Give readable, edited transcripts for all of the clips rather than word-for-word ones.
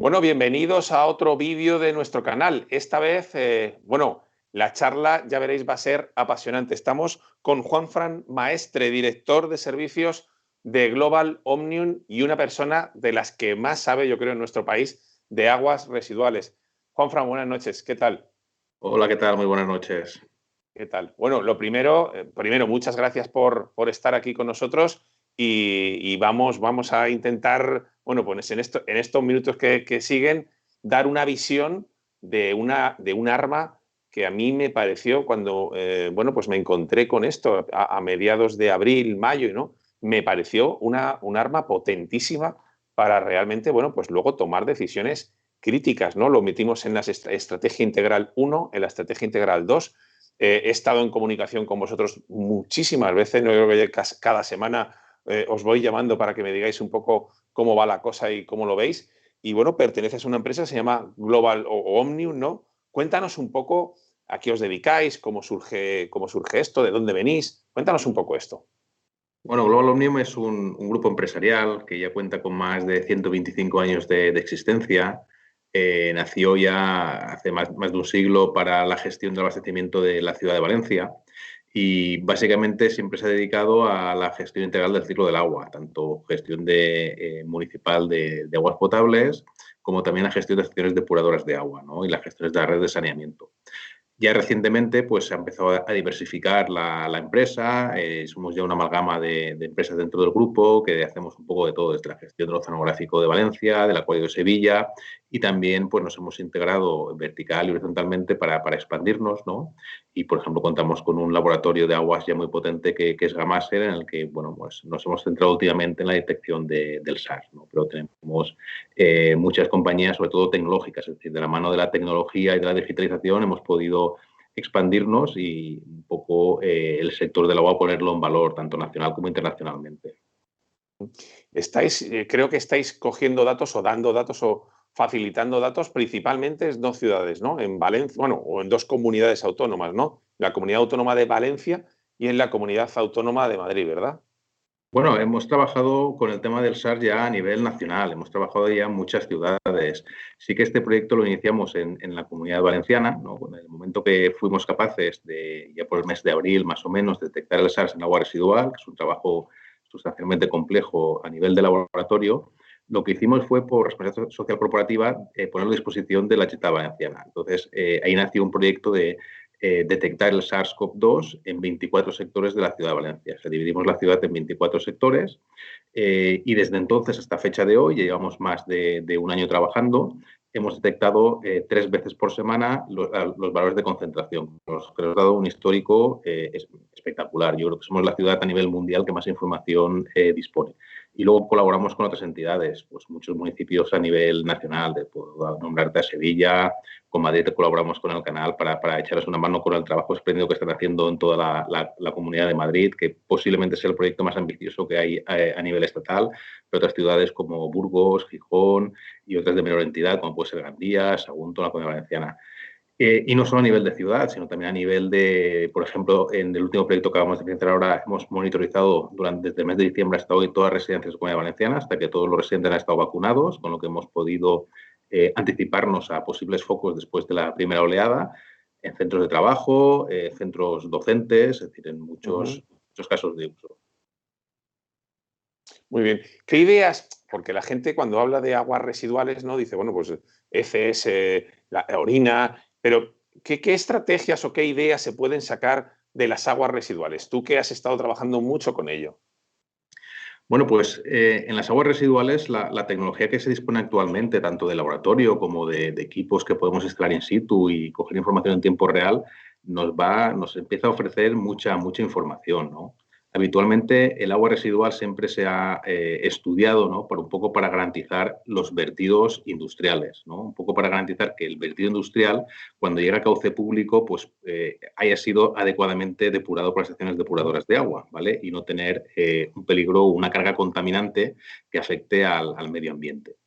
Bueno, bienvenidos a otro vídeo de nuestro canal. Esta vez, la charla, ya veréis, va a ser apasionante. Estamos con Juanfran Maestre, director de servicios de Global Omnium y una persona de las que más sabe, yo creo, en nuestro país de aguas residuales. Juanfran, buenas noches. ¿Qué tal? Hola, ¿qué tal? Muy buenas noches. ¿Qué tal? Bueno, lo primero, muchas gracias por estar aquí con nosotros y vamos a intentar, bueno, pues en estos minutos que siguen, dar una visión de un arma que a mí me pareció cuando, pues me encontré con esto a mediados de abril, mayo, ¿no? Me pareció un arma potentísima para realmente, bueno, pues luego tomar decisiones críticas, ¿no? Lo metimos en la estrategia integral 1, en la estrategia integral 2. He estado en comunicación con vosotros muchísimas veces, no creo que cada semana os voy llamando para que me digáis un poco cómo va la cosa y cómo lo veis. Y bueno, perteneces a una empresa que se llama Global o Omnium, ¿no? Cuéntanos un poco a qué os dedicáis, cómo surge esto, de dónde venís. Cuéntanos un poco esto. Bueno, Global Omnium es un grupo empresarial que ya cuenta con más de 125 años de existencia. Nació ya hace más de un siglo para la gestión del abastecimiento de la ciudad de Valencia y básicamente siempre se ha dedicado a la gestión integral del ciclo del agua, tanto gestión municipal de aguas potables como también la gestión de estaciones depuradoras de agua, ¿no? Y las gestiones de la red de saneamiento. Ya recientemente pues, se ha empezado a diversificar la empresa, somos ya una amalgama de empresas dentro del grupo que hacemos un poco de todo, desde la gestión del oceanográfico de Valencia, del acuario de Sevilla y también pues, nos hemos integrado vertical y horizontalmente para expandirnos, ¿no? Y, por ejemplo, contamos con un laboratorio de aguas ya muy potente que es Gamaser, en el que bueno, pues, nos hemos centrado últimamente en la detección del SARS, ¿no? Pero tenemos muchas compañías, sobre todo tecnológicas, es decir, de la mano de la tecnología y de la digitalización hemos podido expandirnos y un poco el sector del agua ponerlo en valor, tanto nacional como internacionalmente. Creo que estáis cogiendo datos o dando datos o facilitando datos principalmente en dos ciudades, ¿no? En Valencia, bueno, o en dos comunidades autónomas, ¿no? La Comunidad Autónoma de Valencia y en la Comunidad Autónoma de Madrid, ¿verdad? Bueno, hemos trabajado con el tema del SARS ya a nivel nacional, hemos trabajado ya en muchas ciudades. Sí que este proyecto lo iniciamos en la Comunidad Valenciana, ¿no? En el momento que fuimos capaces de, ya por el mes de abril más o menos, detectar el SARS en agua residual, que es un trabajo sustancialmente complejo a nivel de laboratorio, lo que hicimos fue, por responsabilidad social corporativa, ponerlo a disposición de la Generalitat Valenciana. Entonces, ahí nació un proyecto de detectar el SARS-CoV-2 en 24 sectores de la ciudad de Valencia. O sea, dividimos la ciudad en 24 sectores y desde entonces hasta fecha de hoy, ya llevamos más de un año trabajando, hemos detectado 3 veces por semana los valores de concentración, que nos ha dado un histórico espectacular. Yo creo que somos la ciudad a nivel mundial que más información dispone. Y luego colaboramos con otras entidades, pues muchos municipios a nivel nacional, puedo nombrarte a Sevilla, con Madrid colaboramos con el canal para echarles una mano con el trabajo espléndido que están haciendo en toda la Comunidad de Madrid, que posiblemente sea el proyecto más ambicioso que hay a nivel estatal, pero otras ciudades como Burgos, Gijón y otras de menor entidad, como puede ser Gandía, Sagunto, la Comunidad Valenciana. Y no solo a nivel de ciudad, sino también a nivel de, por ejemplo, en el último proyecto que acabamos de presentar ahora, hemos monitorizado desde el mes de diciembre hasta hoy todas las residencias de la Comunidad Valenciana, hasta que todos los residentes han estado vacunados, con lo que hemos podido anticiparnos a posibles focos después de la primera oleada, en centros de trabajo, centros docentes, es decir, en muchos casos de uso. Muy bien. ¿Qué ideas? Porque la gente cuando habla de aguas residuales, ¿no? Dice, bueno, pues heces, la orina, pero ¿qué estrategias o qué ideas se pueden sacar de las aguas residuales? Tú que has estado trabajando mucho con ello. Bueno, pues en las aguas residuales la tecnología que se dispone actualmente, tanto de laboratorio como de equipos que podemos instalar in situ y coger información en tiempo real, nos empieza a ofrecer mucha información, ¿no? Habitualmente el agua residual siempre se ha estudiado, ¿no? Un poco para garantizar los vertidos industriales, ¿no? Un poco para garantizar que el vertido industrial, cuando llega a cauce público, pues haya sido adecuadamente depurado por las estaciones depuradoras de agua, ¿vale? Y no tener un peligro, una carga contaminante que afecte al medio ambiente.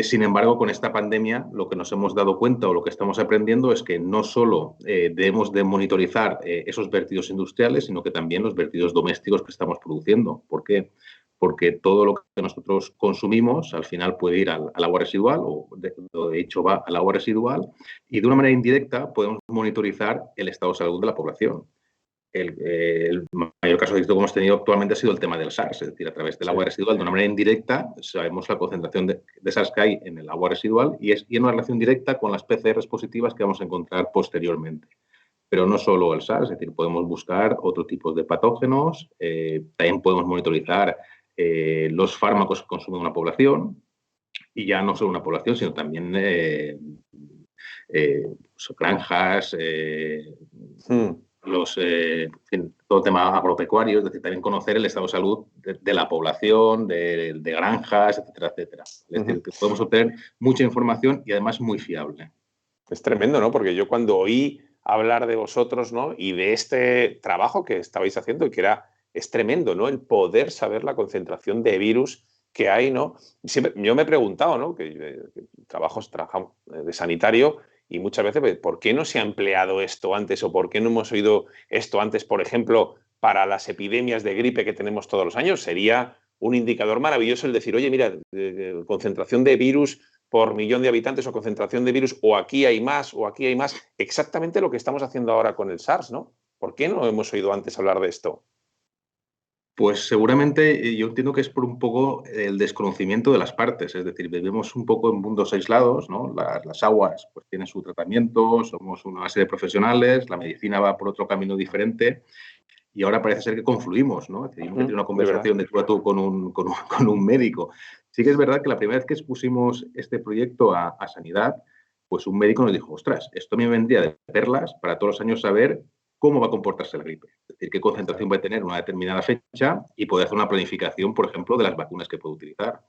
Sin embargo, con esta pandemia, lo que nos hemos dado cuenta o lo que estamos aprendiendo es que no solo debemos de monitorizar esos vertidos industriales, sino que también los vertidos domésticos que estamos produciendo. ¿Por qué? porque todo lo que nosotros consumimos al final puede ir al agua residual o de hecho va al agua residual y de una manera indirecta podemos monitorizar el estado de salud de la población. El mayor caso de éxito que hemos tenido actualmente ha sido el tema del SARS, es decir, a través del agua residual, de una manera indirecta, sabemos la concentración de SARS que hay en el agua residual y en una relación directa con las PCRs positivas que vamos a encontrar posteriormente. Pero no solo el SARS, es decir, podemos buscar otro tipo de patógenos, también podemos monitorizar los fármacos que consume una población y ya no solo una población, sino también granjas, todo el tema agropecuario, es decir, también conocer el estado de salud de la población, de granjas, etcétera, etcétera. Es decir, que podemos obtener mucha información y además muy fiable. Es tremendo, ¿no? Porque yo cuando oí hablar de vosotros, ¿no? Y de este trabajo que estabais haciendo y que es tremendo, ¿no? El poder saber la concentración de virus que hay, ¿no? Siempre, yo me he preguntado, ¿no? Que trabajamos de sanitario y muchas veces, pues, ¿por qué no se ha empleado esto antes o por qué no hemos oído esto antes, por ejemplo, para las epidemias de gripe que tenemos todos los años? Sería un indicador maravilloso el decir, oye, mira, concentración de virus por millón de habitantes o concentración de virus, o aquí hay más, o aquí hay más. Exactamente lo que estamos haciendo ahora con el SARS, ¿no? ¿Por qué no hemos oído antes hablar de esto? Pues seguramente yo entiendo que es por un poco el desconocimiento de las partes, es decir, vivimos un poco en mundos aislados, ¿no? Las aguas pues tienen su tratamiento, somos una base de profesionales, la medicina va por otro camino diferente y ahora parece ser que confluimos, ¿no? Es decir, yo nunca he tenido una conversación de tú a tú con un médico. Sí que es verdad que la primera vez que expusimos este proyecto a Sanidad, pues un médico nos dijo, ostras, esto me vendría de perlas para todos los años saber cómo va a comportarse la gripe. Es decir, qué concentración va a tener en una determinada fecha y poder hacer una planificación, por ejemplo, de las vacunas que puede utilizar.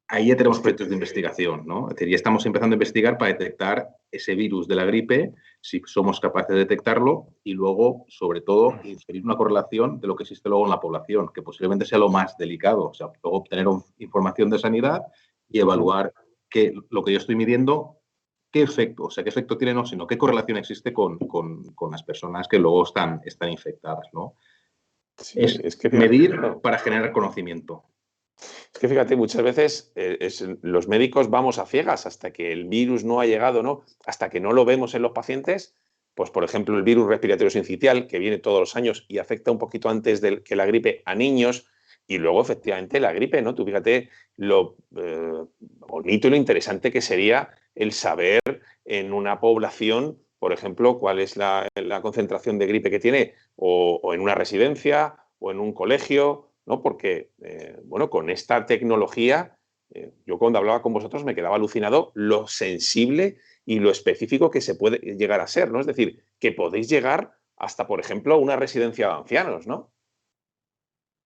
Ahí ya tenemos proyectos de investigación, ¿no? Es decir, ya estamos empezando a investigar para detectar ese virus de la gripe, si somos capaces de detectarlo y luego, sobre todo, inferir una correlación de lo que existe luego en la población, que posiblemente sea lo más delicado. O sea, luego obtener información de sanidad y evaluar lo que yo estoy midiendo, qué efecto, o sea, qué efecto tiene, no, sino qué correlación existe con las personas que luego están infectadas, ¿no? Sí, Es que medir claro. para generar conocimiento. Es que fíjate, muchas veces los médicos vamos a ciegas hasta que el virus no ha llegado, ¿no? Hasta que no lo vemos en los pacientes. Pues, por ejemplo, el virus respiratorio sincitial, que viene todos los años y afecta un poquito antes que la gripe a niños, y luego, efectivamente, la gripe, ¿no? Tú fíjate lo bonito y lo interesante que sería el saber en una población, por ejemplo, cuál es la concentración de gripe que tiene, o en una residencia, o en un colegio, ¿no? Porque, bueno, con esta tecnología, yo cuando hablaba con vosotros me quedaba alucinado lo sensible y lo específico que se puede llegar a ser, ¿no? Es decir, que podéis llegar hasta, por ejemplo, a una residencia de ancianos, ¿no?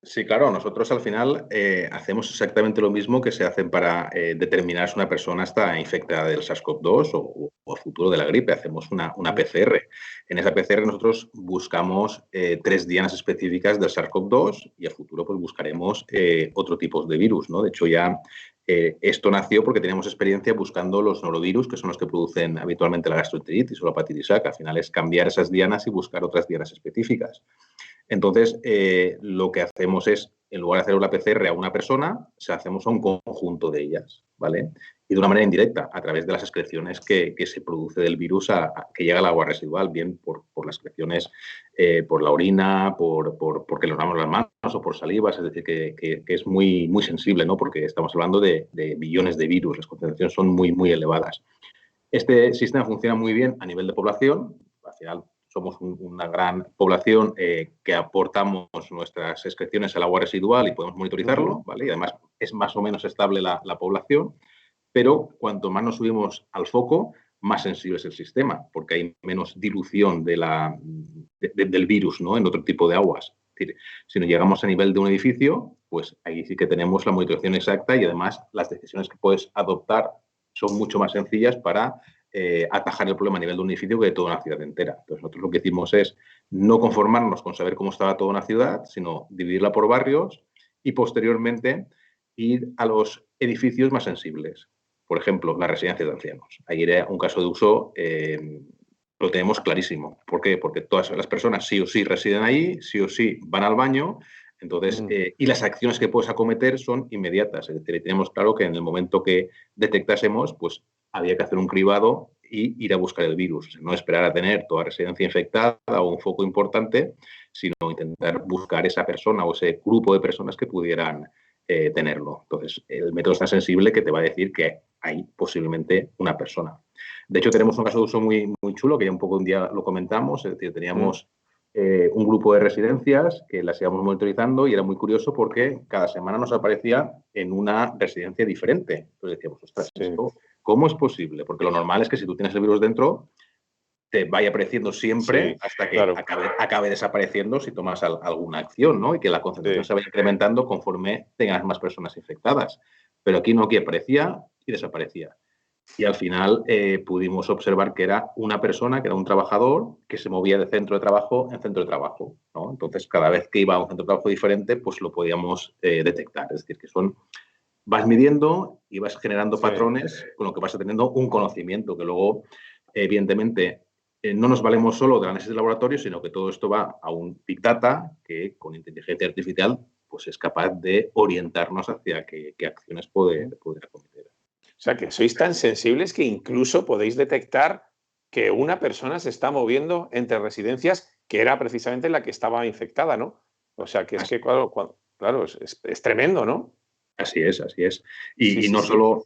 Sí, claro, nosotros al final hacemos exactamente lo mismo que se hacen para determinar si una persona está infectada del SARS-CoV-2 o a futuro de la gripe. Hacemos una PCR. En esa PCR nosotros buscamos 3 dianas específicas del SARS-CoV-2 y a futuro pues buscaremos otro tipo de virus, ¿no? De hecho, ya esto nació porque teníamos experiencia buscando los norovirus, que son los que producen habitualmente la gastroenteritis o la hepatitis A, que al final es cambiar esas dianas y buscar otras dianas específicas. Entonces, lo que hacemos es, en lugar de hacer una PCR a una persona, se hacemos a un conjunto de ellas, ¿vale? Y de una manera indirecta, a través de las excreciones que se produce del virus que llega al agua residual, bien por las excreciones, por la orina, porque nos lavamos las manos o por salivas, es decir, que es muy, muy sensible, ¿no? Porque estamos hablando de billones de virus, las concentraciones son muy, muy elevadas. Este sistema funciona muy bien a nivel de población, al final somos una gran población que aportamos nuestras excreciones al agua residual y podemos monitorizarlo, ¿vale? Y además es más o menos estable la población, pero cuanto más nos subimos al foco, más sensible es el sistema, porque hay menos dilución del virus, ¿no? En otro tipo de aguas. Es decir, si nos llegamos a nivel de un edificio, pues ahí sí que tenemos la monitorización exacta y además las decisiones que puedes adoptar son mucho más sencillas para atajar el problema a nivel de un edificio que de toda una ciudad entera. Entonces, nosotros lo que hicimos es no conformarnos con saber cómo estaba toda una ciudad, sino dividirla por barrios y posteriormente ir a los edificios más sensibles. Por ejemplo, las residencias de ancianos. Ahí era un caso de uso, lo tenemos clarísimo. ¿Por qué? Porque todas las personas sí o sí residen ahí, sí o sí van al baño, Entonces, y las acciones que puedes acometer son inmediatas. Es decir, tenemos claro que en el momento que detectásemos, pues había que hacer un cribado y ir a buscar el virus. O sea, no esperar a tener toda residencia infectada o un foco importante, sino intentar buscar esa persona o ese grupo de personas que pudieran tenerlo. Entonces, el método es tan sensible que te va a decir que hay posiblemente una persona. De hecho, tenemos un caso de uso muy, muy chulo, que ya un día lo comentamos. Es decir, teníamos un grupo de residencias que las íbamos monitorizando y era muy curioso porque cada semana nos aparecía en una residencia diferente. Entonces decíamos, ostras, ¿esto cómo es posible? Porque lo normal es que si tú tienes el virus dentro, te vaya apareciendo siempre hasta que acabe desapareciendo si tomas alguna acción, ¿no? Y que la concentración se vaya incrementando conforme tengas más personas infectadas. Pero aquí no, aquí aparecía y desaparecía. Y al final pudimos observar que era una persona, que era un trabajador, que se movía de centro de trabajo en centro de trabajo, ¿no? Entonces, cada vez que iba a un centro de trabajo diferente, pues lo podíamos detectar. Es decir, que vas midiendo y vas generando patrones con lo que vas teniendo un conocimiento que luego, evidentemente, no nos valemos solo del análisis de laboratorio, sino que todo esto va a un Big Data que con inteligencia artificial pues es capaz de orientarnos hacia qué acciones poder acometer. O sea, que sois tan sensibles que incluso podéis detectar que una persona se está moviendo entre residencias que era precisamente la que estaba infectada, ¿no? O sea, que es que, claro, es tremendo, ¿no? Así es, así es. Y no solo,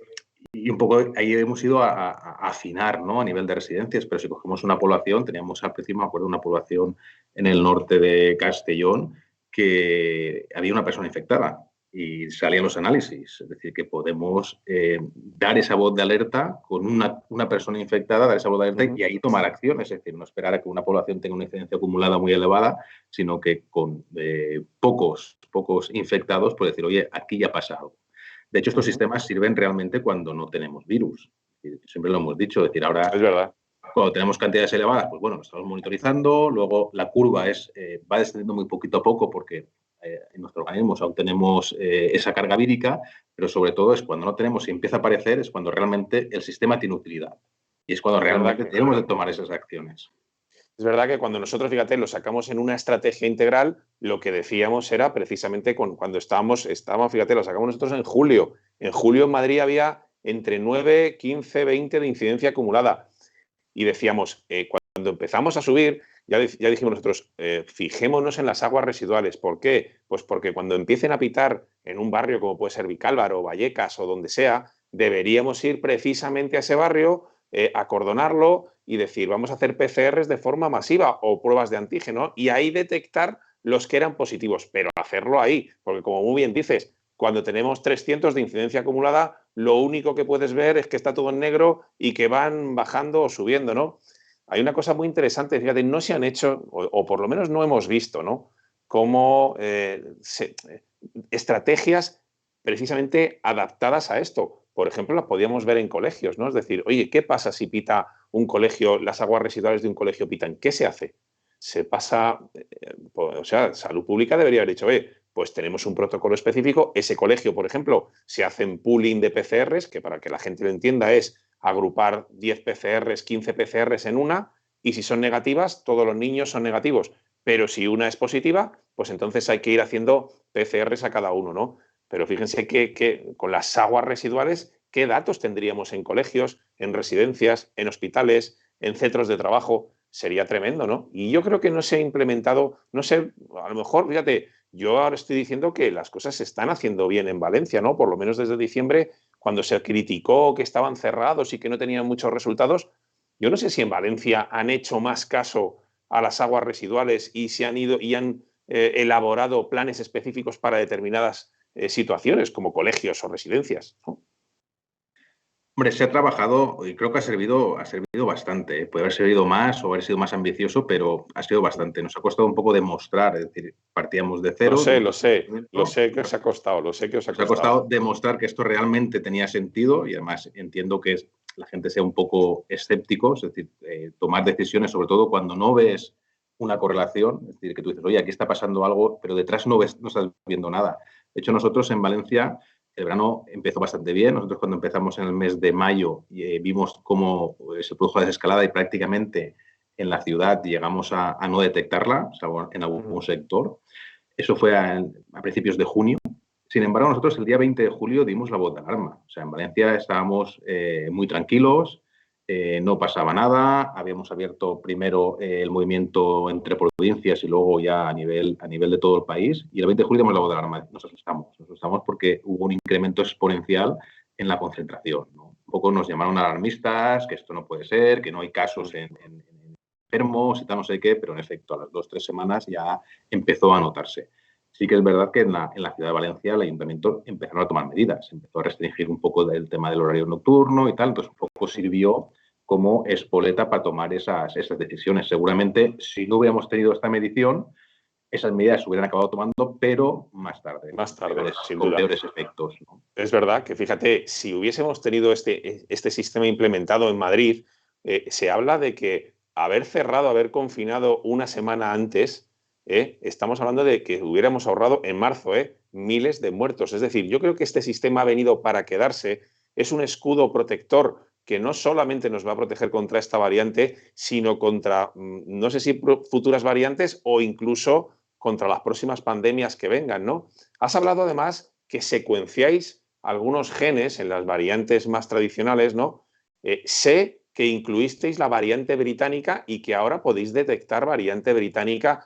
y un poco ahí hemos ido a afinar, ¿no? A nivel de residencias, pero si cogemos una población, teníamos al principio, me acuerdo, una población en el norte de Castellón que había una persona infectada y salían los análisis. Es decir, que podemos dar esa voz de alerta con una persona infectada, dar esa voz de alerta y ahí tomar acciones. Es decir, no esperar a que una población tenga una incidencia acumulada muy elevada, sino que con pocos infectados, pues decir, oye, aquí ya pasa algo. De hecho, estos sistemas sirven realmente cuando no tenemos virus. Siempre lo hemos dicho, es decir, ahora es verdad. Cuando tenemos cantidades elevadas, pues bueno, lo estamos monitorizando, luego la curva va descendiendo muy poquito a poco porque en nuestro organismo aún tenemos esa carga vírica, pero sobre todo es cuando no tenemos y empieza a aparecer, es cuando realmente el sistema tiene utilidad. Y es cuando realmente tenemos de tomar esas acciones. Es verdad que cuando nosotros, fíjate, lo sacamos en una estrategia integral, lo que decíamos era precisamente cuando estábamos, fíjate, lo sacamos nosotros en julio. En julio en Madrid había entre 9, 15, 20 de incidencia acumulada. Y decíamos, cuando empezamos a subir, ya dijimos nosotros, fijémonos en las aguas residuales. ¿Por qué? Pues porque cuando empiecen a pitar en un barrio como puede ser Vicálvaro, Vallecas o donde sea, deberíamos ir precisamente a ese barrio, acordonarlo y decir, vamos a hacer PCRs de forma masiva o pruebas de antígeno y ahí detectar los que eran positivos, pero hacerlo ahí, porque como muy bien dices, cuando tenemos 300 de incidencia acumulada, lo único que puedes ver es que está todo en negro y que van bajando o subiendo, ¿no? Hay una cosa muy interesante, fíjate, no se han hecho, o por lo menos no hemos visto, ¿no? Cómo estrategias precisamente adaptadas a esto. Por ejemplo, las podíamos ver en colegios, ¿no? Es decir, oye, ¿qué pasa si pita un colegio, las aguas residuales de un colegio pitan? ¿Qué se hace? Se pasa, o sea, Salud Pública debería haber dicho, oye, pues tenemos un protocolo específico. Ese colegio, por ejemplo, se hacen pooling de PCRs, que para que la gente lo entienda es agrupar 10 PCRs, 15 PCRs en una, y si son negativas, todos los niños son negativos. Pero si una es positiva, pues entonces hay que ir haciendo PCRs a cada uno, ¿no? Pero fíjense que con las aguas residuales, ¿qué datos tendríamos en colegios, en residencias, en hospitales, en centros de trabajo? Sería tremendo, ¿no? Y yo creo que no se ha implementado, no sé, a lo mejor, fíjate, yo ahora estoy diciendo que las cosas se están haciendo bien en Valencia, ¿no? Por lo menos desde diciembre, cuando se criticó que estaban cerrados y que no tenían muchos resultados. Yo no sé si en Valencia han hecho más caso a las aguas residuales y se han ido y han elaborado planes específicos para determinadas situaciones, como colegios o residencias, ¿no? Hombre, se ha trabajado y creo que ha servido bastante. Puede haber servido más o haber sido más ambicioso, pero ha sido bastante. Nos ha costado un poco demostrar, es decir, partíamos de cero. Lo sé que os ha costado, lo sé que os ha costado. Nos ha costado demostrar que esto realmente tenía sentido y además entiendo que la gente sea un poco escéptico, es decir, tomar decisiones, sobre todo cuando no ves una correlación, es decir, que tú dices, oye, aquí está pasando algo, pero detrás no estás viendo nada. De hecho, nosotros en Valencia el verano empezó bastante bien. Nosotros cuando empezamos en el mes de mayo vimos cómo se produjo la desescalada y prácticamente en la ciudad llegamos a no detectarla, o sea, en algún sector. Eso fue a principios de junio. Sin embargo, nosotros el día 20 de julio dimos la voz de alarma. O sea, en Valencia estábamos muy tranquilos, no pasaba nada. Habíamos abierto primero el movimiento entre provincias y luego ya a nivel de todo el país. Y el 20 de julio dimos la voz de alarma. Nos asustamos porque hubo un incremento exponencial en la concentración, ¿no? Un poco nos llamaron alarmistas, que esto no puede ser, que no hay casos en enfermos y tal, no sé qué, pero en efecto, a las 2 o 3 semanas ya empezó a notarse. Sí que es verdad que en la ciudad de Valencia el ayuntamiento empezaron a tomar medidas, empezó a restringir un poco el tema del horario nocturno y tal, entonces un poco sirvió como espoleta para tomar esas decisiones. Seguramente, si no hubiéramos tenido esta medición, esas medidas se hubieran acabado tomando, pero más tarde, Más tarde, sin con duda. peores efectos, ¿no? Es verdad que, fíjate, si hubiésemos tenido este sistema implementado en Madrid, se habla de que haber cerrado, haber confinado una semana antes, estamos hablando de que hubiéramos ahorrado en marzo miles de muertos. Es decir, yo creo que este sistema ha venido para quedarse, es un escudo protector que no solamente nos va a proteger contra esta variante, sino contra, no sé si futuras variantes o incluso contra las próximas pandemias que vengan, ¿no? Has hablado además que secuenciáis algunos genes en las variantes más tradicionales, ¿no? Sé que incluisteis la variante británica y que ahora podéis detectar variante británica,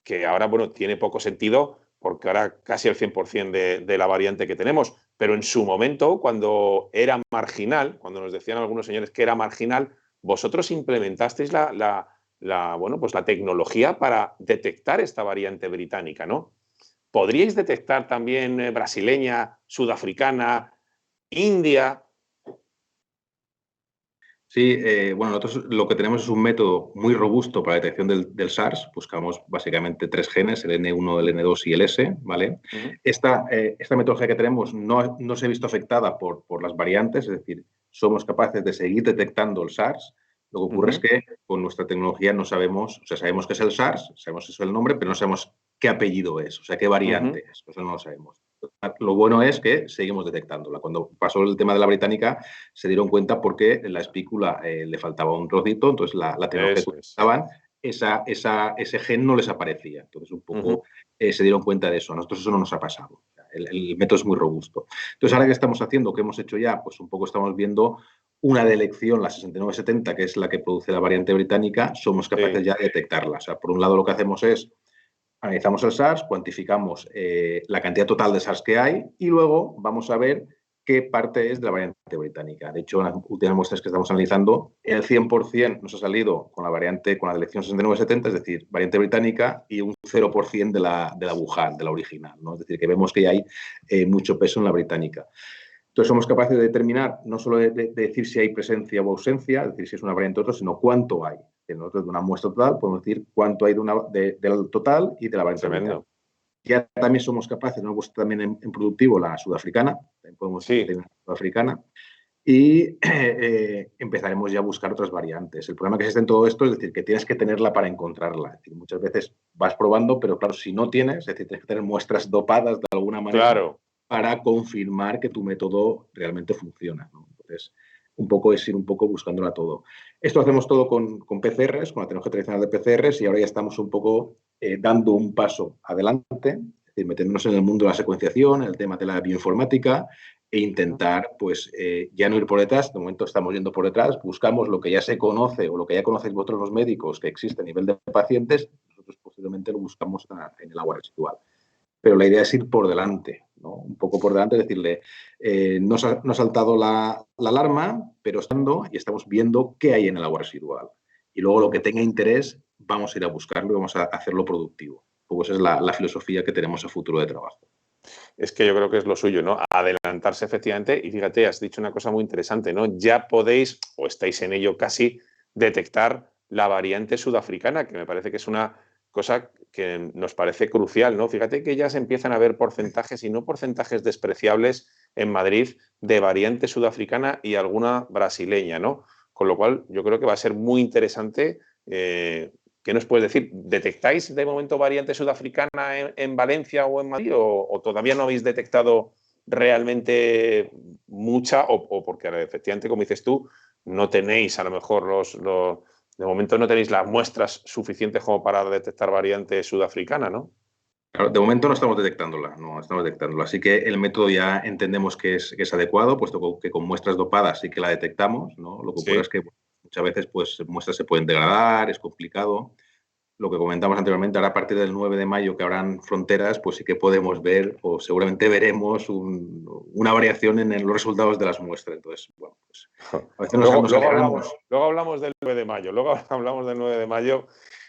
que ahora, bueno, tiene poco sentido porque ahora casi el 100% de la variante que tenemos, pero en su momento, cuando era marginal, cuando nos decían algunos señores que era marginal, vosotros implementasteis bueno, pues la tecnología para detectar esta variante británica, ¿no? ¿Podríais detectar también brasileña, sudafricana, india? Sí, bueno, nosotros lo que tenemos es un método muy robusto para la detección del SARS. Buscamos básicamente 3 genes, el N1, el N2 y el S, ¿vale? Uh -huh. Esta metodología que tenemos no se ha visto afectada por las variantes, es decir, somos capaces de seguir detectando el SARS. Lo que Uh ocurre es -huh. que con nuestra tecnología no sabemos, o sea, sabemos que es el SARS, sabemos que es el nombre, pero no sabemos qué apellido es, o sea, qué Uh -huh. variante es, eso no lo sabemos. Lo bueno es que seguimos detectándola. Cuando pasó el tema de la británica, se dieron cuenta porque la espícula le faltaba un trocito, entonces la tecnología que Eso es. utilizaban, ese gen no les aparecía. Entonces, un Uh -huh. poco se dieron cuenta de eso. A nosotros eso no nos ha pasado. El método es muy robusto. Entonces, ahora que estamos haciendo, ¿qué hemos hecho ya? Pues un poco estamos viendo una de elección, la 6970, que es la que produce la variante británica, somos capaces Sí. ya de detectarla. O sea, por un lado lo que hacemos es analizamos el SARS, cuantificamos la cantidad total de SARS que hay y luego vamos a ver qué parte es de la variante británica. De hecho, en las últimas muestras que estamos analizando, el 100% nos ha salido con la variante, con la selección 6970, es decir, variante británica, y un 0% de la Wuhan, de la original, ¿no? Es decir, que vemos que hay mucho peso en la británica. Entonces somos capaces de determinar, no solo de decir si hay presencia o ausencia, es decir, si es una variante o otra, sino cuánto hay. Nosotros de una muestra total podemos decir cuánto hay del total y de la variante británica. Tremendo. Ya también somos capaces, ¿no? Pues también en productivo la sudafricana, también podemos Sí. determinar la sudafricana, y empezaremos ya a buscar otras variantes. El problema que existe en todo esto es decir, que tienes que tenerla para encontrarla. Es decir, muchas veces vas probando, pero claro, si no tienes, es decir, tienes que tener muestras dopadas de alguna manera Claro. para confirmar que tu método realmente funciona, ¿no? Entonces, un poco es ir un poco buscándola todo. Esto hacemos todo con PCRs, con la tecnología tradicional de PCRs, y ahora ya estamos un poco dando un paso adelante, es decir, metiéndonos en el mundo de la secuenciación, el tema de la bioinformática, e intentar, pues, ya no ir por detrás. De momento estamos yendo por detrás, buscamos lo que ya se conoce o lo que ya conocéis vosotros los médicos que existe a nivel de pacientes, nosotros posiblemente lo buscamos en el agua residual. Pero la idea es ir por delante, ¿no? Un poco por delante, decirle, no ha saltado la alarma, pero estamos viendo qué hay en el agua residual. Y luego lo que tenga interés, vamos a ir a buscarlo y vamos a hacerlo productivo. Pues esa es la filosofía que tenemos a futuro de trabajo. Es que yo creo que es lo suyo, ¿no? Adelantarse efectivamente. Y fíjate, has dicho una cosa muy interesante, ¿no? Ya podéis, o estáis en ello casi, detectar la variante sudafricana, que me parece que es una cosa que nos parece crucial, ¿no? Fíjate que ya se empiezan a ver porcentajes y no porcentajes despreciables en Madrid de variante sudafricana y alguna brasileña, ¿no? Con lo cual yo creo que va a ser muy interesante. ¿Qué nos puedes decir? ¿Detectáis de momento variante sudafricana en Valencia o en Madrid o todavía no habéis detectado realmente mucha o porque efectivamente, como dices tú, no tenéis a lo mejor de momento no tenéis las muestras suficientes como para detectar variante sudafricana, ¿no? Claro, de momento no estamos detectándola, no estamos detectándola. Así que el método ya entendemos que es adecuado, puesto que con muestras dopadas sí que la detectamos, ¿no? Lo que ocurre es Sí. que muchas veces pues, muestras se pueden degradar, es complicado. Lo que comentamos anteriormente, ahora a partir del 9 de mayo que habrán fronteras, pues sí que podemos ver o seguramente veremos una variación en los resultados de las muestras. Entonces, bueno, pues a veces Luego, nos alegramos. luego hablamos del 9 de mayo, luego hablamos del 9 de mayo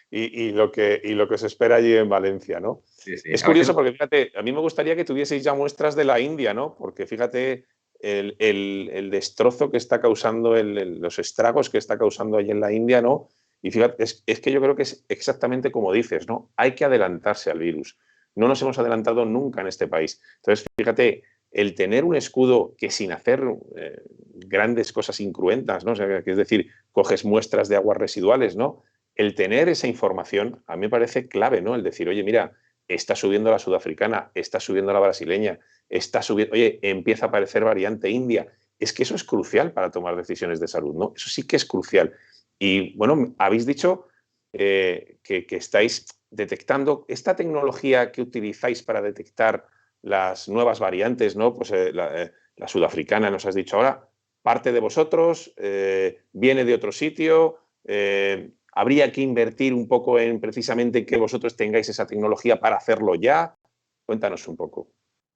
y lo que se espera allí en Valencia, ¿no? Sí, sí. Es A veces, curioso porque, fíjate, a mí me gustaría que tuvieseis ya muestras de la India, ¿no? Porque fíjate el destrozo que está causando, los estragos que está causando allí en la India, ¿no? Y fíjate, es que yo creo que es exactamente como dices, ¿no? Hay que adelantarse al virus. No nos hemos adelantado nunca en este país. Entonces, fíjate, el tener un escudo que sin hacer grandes cosas incruentas, ¿no? O sea, que es decir, coges muestras de aguas residuales, ¿no? El tener esa información a mí me parece clave, ¿no? El decir, oye, mira, está subiendo la sudafricana, está subiendo la brasileña, está subiendo, oye, empieza a aparecer variante india. Es que eso es crucial para tomar decisiones de salud, ¿no? Eso sí que es crucial. Y bueno, habéis dicho que estáis detectando esta tecnología que utilizáis para detectar las nuevas variantes, ¿no? Pues la sudafricana, nos has dicho ahora, parte de vosotros, viene de otro sitio, habría que invertir un poco en precisamente que vosotros tengáis esa tecnología para hacerlo ya. Cuéntanos un poco.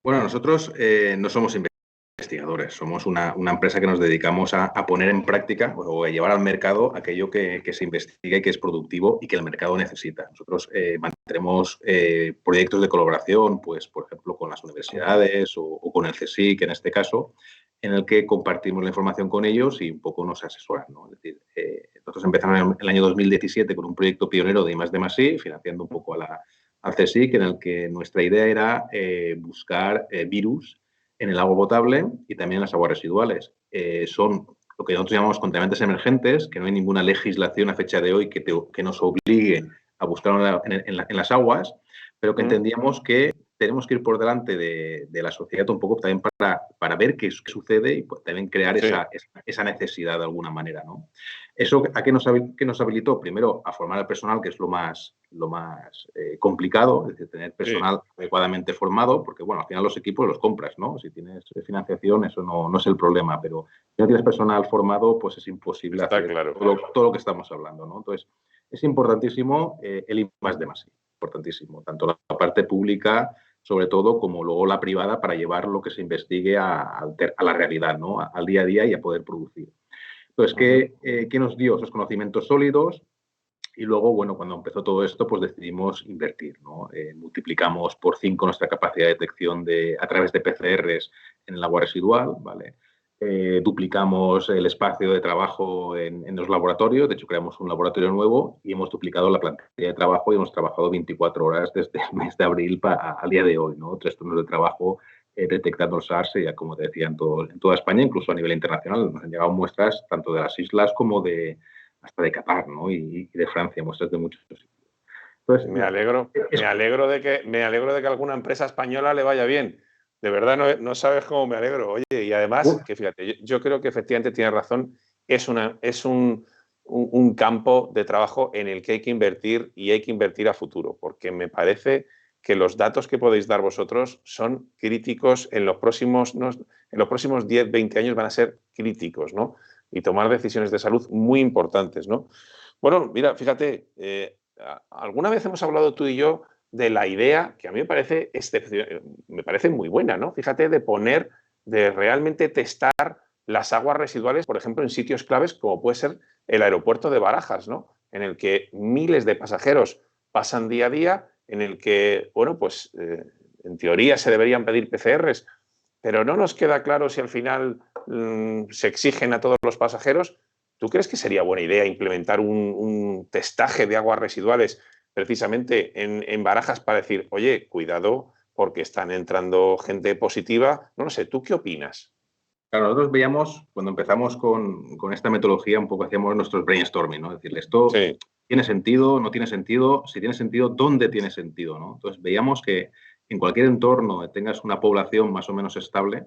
bueno, nosotros no somos investigadores, somos una empresa que nos dedicamos a poner en práctica o a llevar al mercado aquello que se investiga y que es productivo y que el mercado necesita. Nosotros mantenemos proyectos de colaboración, pues, por ejemplo, con las universidades o con el CSIC, en este caso, en el que compartimos la información con ellos y un poco nos asesoran, ¿no? Es decir, nosotros empezamos en el año 2017 con un proyecto pionero de I+D+I, financiando un poco al CSIC, en el que nuestra idea era buscar virus en el agua potable y también en las aguas residuales. Son lo que nosotros llamamos contaminantes emergentes, que no hay ninguna legislación a fecha de hoy que nos obligue a buscarlo en las aguas, pero que entendíamos que tenemos que ir por delante de la sociedad un poco también para ver qué sucede y pues, también crear Sí, esa necesidad de alguna manera, ¿no? ¿Eso a qué nos habilitó? Primero, a formar al personal, que es lo más complicado, es decir, tener sí, personal adecuadamente formado, porque, bueno, al final los equipos los compras, ¿no? Si tienes financiación, eso no es el problema, pero si no tienes personal formado, pues es imposible está hacer claro. todo lo que estamos hablando, ¿no? Entonces, es importantísimo el I+D+I, importantísimo, tanto la parte pública, sobre todo, como luego la privada, para llevar lo que se investigue a la realidad, ¿no? Al día a día y a poder producir. Entonces, ¿qué nos dio esos conocimientos sólidos? Y luego, bueno, cuando empezó todo esto, pues decidimos invertir, ¿no? Multiplicamos por 5 nuestra capacidad de detección a través de PCRs en el agua residual, ¿vale? Duplicamos el espacio de trabajo en los laboratorios, de hecho creamos un laboratorio nuevo y hemos duplicado la plantilla de trabajo y hemos trabajado 24 horas desde el mes de abril al día de hoy, ¿no? 3 turnos de trabajo detectando el SARS, ya como te decía, en toda España, incluso a nivel internacional. Nos han llegado muestras tanto de las islas como hasta de Qatar, ¿no? Y de Francia, muestras de muchos sitios. Entonces, Me alegro de que a alguna empresa española le vaya bien. De verdad, no sabes cómo me alegro. Oye, y además, que fíjate, yo creo que efectivamente tienes razón, es un campo de trabajo en el que hay que invertir y hay que invertir a futuro, porque me parece que los datos que podéis dar vosotros son críticos en los próximos, ¿no? En los próximos 10, 20 años van a ser críticos, ¿no? Y tomar decisiones de salud muy importantes, ¿no? Bueno, mira, fíjate, alguna vez hemos hablado tú y yo de la idea que a mí me parece muy buena, ¿no? Fíjate, de realmente testar las aguas residuales, por ejemplo, en sitios claves como puede ser el aeropuerto de Barajas, ¿no? En el que miles de pasajeros pasan día a día, en el que, bueno, pues en teoría se deberían pedir PCRs, pero no nos queda claro si al final se exigen a todos los pasajeros. ¿Tú crees que sería buena idea implementar un testaje de aguas residuales precisamente en Barajas para decir, oye, cuidado porque están entrando gente positiva? No lo sé, ¿tú qué opinas? claro, nosotros veíamos, cuando empezamos con esta metodología, un poco hacíamos nuestros brainstorming, ¿no? Es decir, ¿esto Sí, tiene sentido? ¿No tiene sentido? Si tiene sentido, ¿dónde tiene sentido? ¿No? Entonces, veíamos que en cualquier entorno que tengas una población más o menos estable,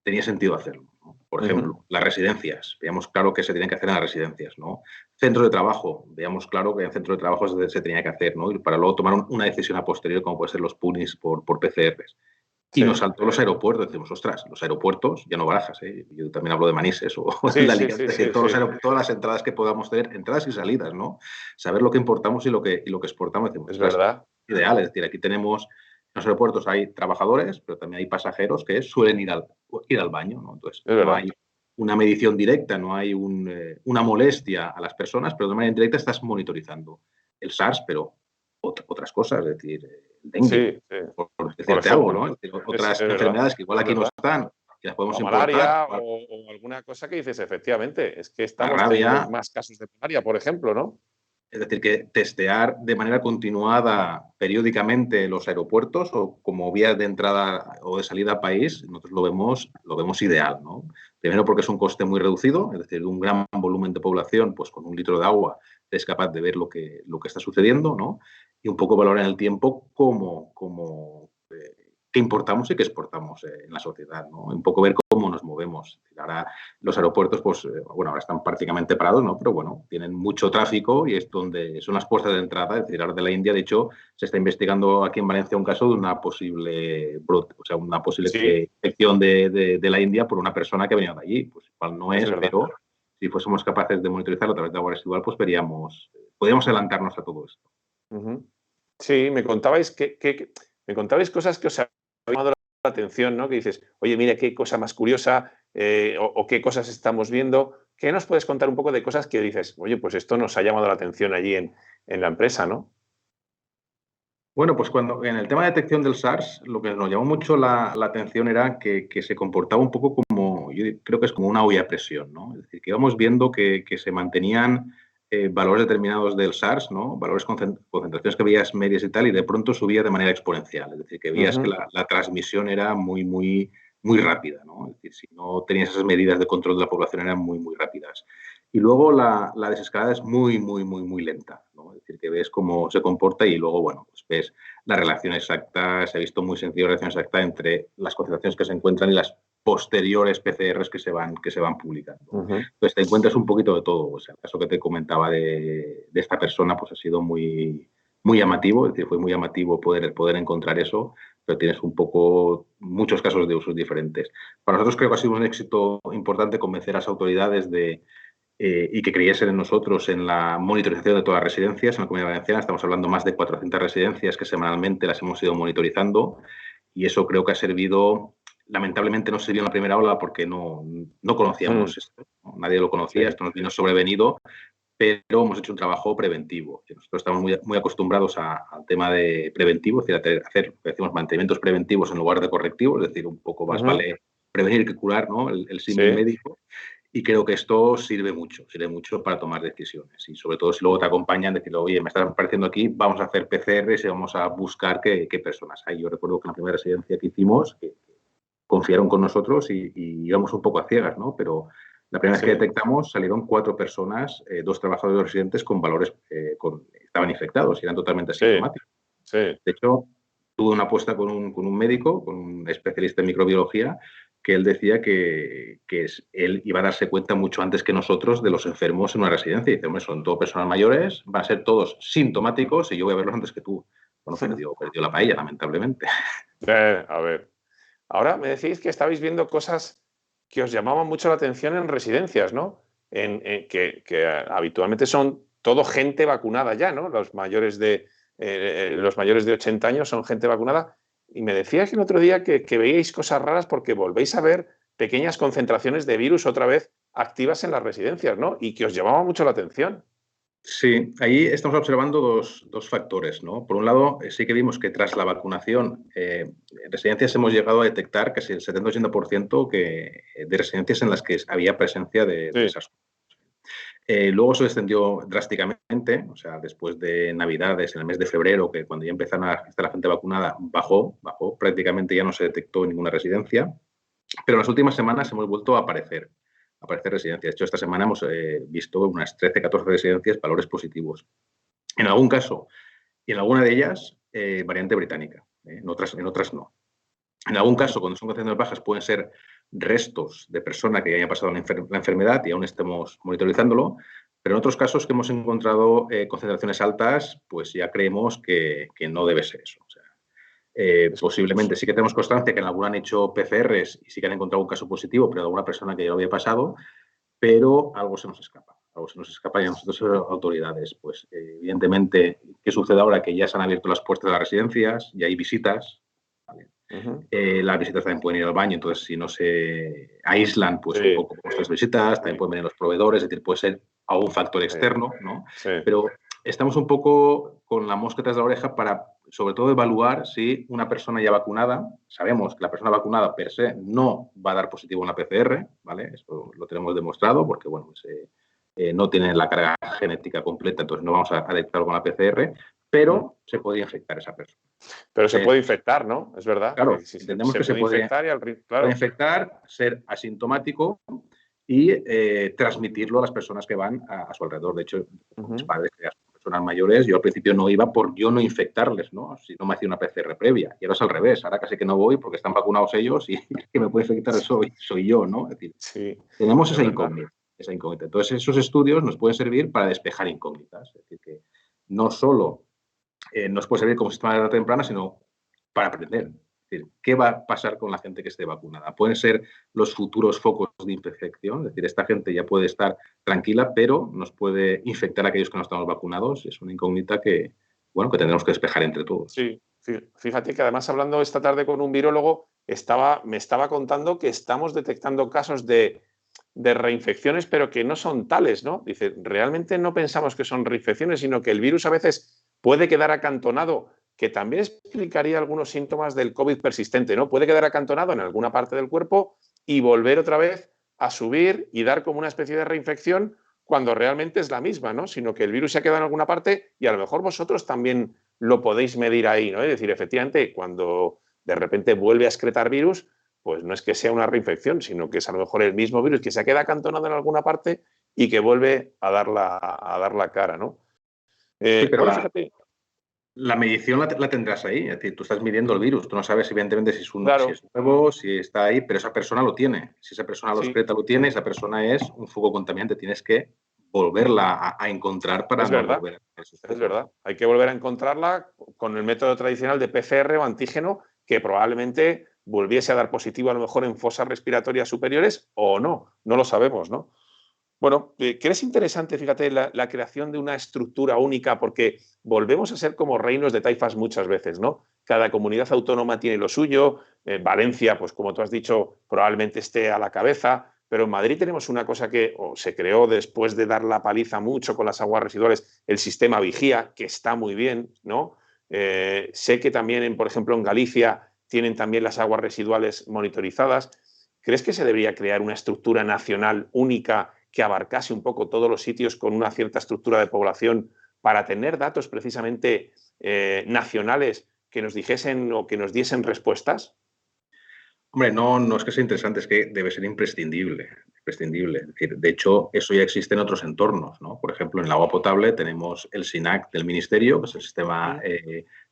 tenía sentido hacerlo, ¿no? Por ejemplo, las residencias. Veíamos claro que se tienen que hacer en las residencias, ¿no? Centro de trabajo, veamos claro que en centro de trabajo se tenía que hacer, ¿no? Y para luego tomar una decisión a posteriori, como puede ser los PUNIs por PCRs. Y nos Sí, saltó los aeropuertos. Decimos, ostras, los aeropuertos, ya no Barajas, ¿eh? Yo también hablo de Manises o de sí, sí, Alicante, sí, es decir, sí, sí. todas las entradas que podamos tener, entradas y salidas, ¿no? Saber lo que importamos y lo que exportamos. Decimos, Es ostras, verdad. ideal. Es decir, aquí tenemos, en los aeropuertos hay trabajadores, pero también hay pasajeros que suelen ir al baño, ¿no? Entonces, Es no verdad. hay una medición directa, no hay una molestia a las personas, pero de manera indirecta estás monitorizando el SARS, pero otras cosas, es decir, el dengue, Sí, sí. por Por decirte algo, ¿no? ejemplo. Es decir, Es otras verdad. enfermedades que igual Es aquí no verdad. están, que las O podemos importar, malaria igual o alguna cosa que dices, efectivamente, es que la estamos teniendo rabia, más casos de malaria, por ejemplo, ¿no? es decir, que testear de manera continuada periódicamente los aeropuertos o como vías de entrada o de salida al país, nosotros lo vemos ideal, ¿no? Primero porque es un coste muy reducido, es decir, un gran volumen de población, pues con un litro de agua es capaz de ver lo que está sucediendo, ¿no? Y un poco valorar en el tiempo qué importamos y qué exportamos en la sociedad, ¿no? Un poco ver cómo nos movemos. Ahora los aeropuertos, pues, bueno, ahora están prácticamente parados, ¿no? Pero bueno, tienen mucho tráfico y es donde son las puertas de entrada. Es decir, ahora de la India, de hecho, se está investigando aquí en Valencia un caso de una posible brote, o sea, una posible Sí, infección de la India por una persona que venía de allí. Pues igual no es es, verdad. pero si fuésemos capaces de monitorizarlo a través de agua residual, pues veríamos, podríamos adelantarnos a todo esto. Ujú. Sí, me contabais me contabais cosas que os habían llamado la atención, ¿no? Que dices, oye, mira qué cosa más curiosa, o qué cosas estamos viendo. ¿Qué nos puedes contar un poco de cosas que dices, oye, pues esto nos ha llamado la atención allí en la empresa, ¿no? Bueno, pues cuando en el tema de detección del SARS, lo que nos llamó mucho la atención era que se comportaba un poco como, yo creo que es como una olla a presión, ¿no? Es decir, que íbamos viendo que se mantenían valores determinados del SARS, ¿no? Valores, concentraciones que veías medias y tal, y de pronto subía de manera exponencial. Es decir, que veías que Ujú. la transmisión era muy rápida, ¿no? Es decir, si no tenías esas medidas de control de la población eran muy rápidas. Y luego la desescalada es muy lenta, ¿no? Es decir, que ves cómo se comporta y luego, bueno, pues ves la relación exacta, se ha visto muy sencillo la relación exacta entre las concentraciones que se encuentran y las posteriores PCRs que se van publicando. Ujú. Entonces te encuentras un poquito de todo. O sea, el caso que te comentaba de esta persona pues ha sido muy llamativo, es decir, fue muy llamativo poder encontrar eso, pero tienes un poco muchos casos de usos diferentes. Para nosotros creo que ha sido un éxito importante convencer a las autoridades y que creyesen en nosotros en la monitorización de todas las residencias. En la Comunidad Valenciana estamos hablando de más de 400 residencias que semanalmente las hemos ido monitorizando y eso creo que ha servido, lamentablemente no sirvió en la primera ola porque no Mm. conocíamos esto, ¿no? Nadie lo conocía, Sí, esto nos vino sobrevenido, pero hemos hecho un trabajo preventivo. Nosotros estamos muy acostumbrados al tema de preventivo, es decir, hacer, decimos, mantenimientos preventivos en lugar de correctivos, es decir, un poco más ujú. vale prevenir que curar, ¿no? El símil Sí, médico. Y creo que esto sirve mucho para tomar decisiones. Y sobre todo si luego te acompañan, decir, oye, me está apareciendo aquí, vamos a hacer PCRs y vamos a buscar qué personas hay. Yo recuerdo que en la primera residencia que hicimos, que confiaron con nosotros y íbamos un poco a ciegas, ¿no? Pero la primera vez que sí, detectamos salieron 4 personas, 2 trabajadores residentes con valores, estaban infectados y eran totalmente sí, asintomáticos. sí. De hecho, tuve una apuesta con un médico, con un especialista en microbiología, que él decía que él iba a darse cuenta mucho antes que nosotros de los enfermos en una residencia. Y dice, hombre, son todos personas mayores, van a ser todos sintomáticos y yo voy a verlos antes que tú. Bueno, perdió la paella, lamentablemente. A ver. Ahora me decís que estabais viendo cosas que os llamaban mucho la atención en residencias, ¿no? Que habitualmente son todo gente vacunada ya, ¿no? Los mayores de 80 años son gente vacunada. Y me decías el otro día que veíais cosas raras porque volvéis a ver pequeñas concentraciones de virus otra vez activas en las residencias, ¿no? Y que os llamaba mucho la atención. Sí, ahí estamos observando dos factores, ¿no? Por un lado, sí que vimos que tras la vacunación, en residencias hemos llegado a detectar casi el 70-80% de residencias en las que había presencia de Sí, esas. Luego se extendió drásticamente, o sea, después de Navidades, en el mes de febrero, que cuando ya empezaron a estar la gente vacunada, bajó, prácticamente ya no se detectó en ninguna residencia, pero en las últimas semanas hemos vuelto a aparecer residencias. De hecho, esta semana hemos visto unas 13, 14 residencias valores positivos. En algún caso, y en alguna de ellas, variante británica, en otras no. En algún caso, cuando son concentraciones bajas, pueden ser restos de persona que ya haya pasado la enfermedad y aún estemos monitorizándolo, Pero en otros casos que hemos encontrado concentraciones altas, pues ya creemos que no debe ser eso. O sea, posiblemente sí que tenemos constancia que en alguna han hecho PCRs y sí que han encontrado un caso positivo, pero de alguna persona que ya lo había pasado, pero algo se nos escapa. Algo se nos escapa y a nosotros, autoridades, pues evidentemente, ¿qué sucede ahora? Que ya se han abierto las puertas de las residencias y hay visitas, ¿vale? Las visitas también pueden ir al baño, entonces si no se aíslan, pues un poco por las visitas, también pueden venir los proveedores, es decir, puede ser algún factor externo, ¿no? Pero estamos un poco con la mosca tras la oreja para, sobre todo, evaluar si una persona ya vacunada, sabemos que la persona vacunada per se no va a dar positivo en la PCR, ¿vale? Eso lo tenemos demostrado porque, bueno, pues, no tiene la carga genética completa, entonces no vamos a detectarlo con la PCR, pero se podría infectar esa persona. Pero se puede infectar, ¿no? Es verdad. Claro, que entendemos que se puede infectar, ser asintomático y transmitirlo a las personas que van a su alrededor. De hecho, mis padres, que ya son personas mayores, yo al principio no iba por yo no infectarles, ¿no? Si no me hacía una PCR previa. Y ahora es al revés. Ahora casi que no voy porque están vacunados ellos y el que me puede infectar soy yo, ¿no? Es decir, tenemos esa incógnita. Entonces, esos estudios nos pueden servir para despejar incógnitas. Es decir, que no solo nos puede servir como sistema de alerta temprana, sino para aprender. Es decir, ¿qué va a pasar con la gente que esté vacunada? Pueden ser los futuros focos de infección, es decir, esta gente ya puede estar tranquila, pero nos puede infectar a aquellos que no estamos vacunados. Es una incógnita que, bueno, que tendremos que despejar entre todos. Sí, fíjate que además hablando esta tarde con un virólogo, me estaba contando que estamos detectando casos de reinfecciones, pero que no son tales, ¿no? Dice, realmente no pensamos que son reinfecciones, sino que el virus a veces puede quedar acantonado, que también explicaría algunos síntomas del COVID persistente, ¿no? Puede quedar acantonado en alguna parte del cuerpo y volver otra vez a subir y dar como una especie de reinfección cuando realmente es la misma, ¿no? Sino que el virus se ha quedado en alguna parte y a lo mejor vosotros también lo podéis medir ahí, ¿no? Es decir, efectivamente, cuando de repente vuelve a excretar virus, pues no es que sea una reinfección, sino que es a lo mejor el mismo virus que se queda acantonado en alguna parte y que vuelve a dar la cara, ¿no? Sí, pero bueno, fíjate. La medición la tendrás ahí, es decir, tú estás midiendo el virus, tú no sabes evidentemente si es Claro. nuevo, si está ahí, pero esa persona lo tiene. Si esa persona lo Sí. excreta, lo tiene, esa persona es un foco contaminante, tienes que volverla a encontrar para Es no verdad, volver a esos es focos. verdad. Hay que volver a encontrarla con el método tradicional de PCR o antígeno que probablemente volviese a dar positivo a lo mejor en fosas respiratorias superiores o no lo sabemos, ¿no? Bueno, ¿crees interesante, fíjate, la creación de una estructura única? Porque volvemos a ser como reinos de taifas muchas veces, ¿no? Cada comunidad autónoma tiene lo suyo. Valencia, pues como tú has dicho, probablemente esté a la cabeza. Pero en Madrid tenemos una cosa que se creó después de dar la paliza mucho con las aguas residuales, el sistema Vigía, que está muy bien, ¿no? Sé que también, por ejemplo, en Galicia tienen también las aguas residuales monitorizadas. ¿Crees que se debería crear una estructura nacional única que abarcase un poco todos los sitios con una cierta estructura de población para tener datos precisamente nacionales que nos dijesen o que nos diesen respuestas? Hombre, no es que sea interesante, es que debe ser imprescindible. Es decir, de hecho, eso ya existe en otros entornos, ¿no? Por ejemplo, en el agua potable tenemos el SINAC del Ministerio, que es el Sistema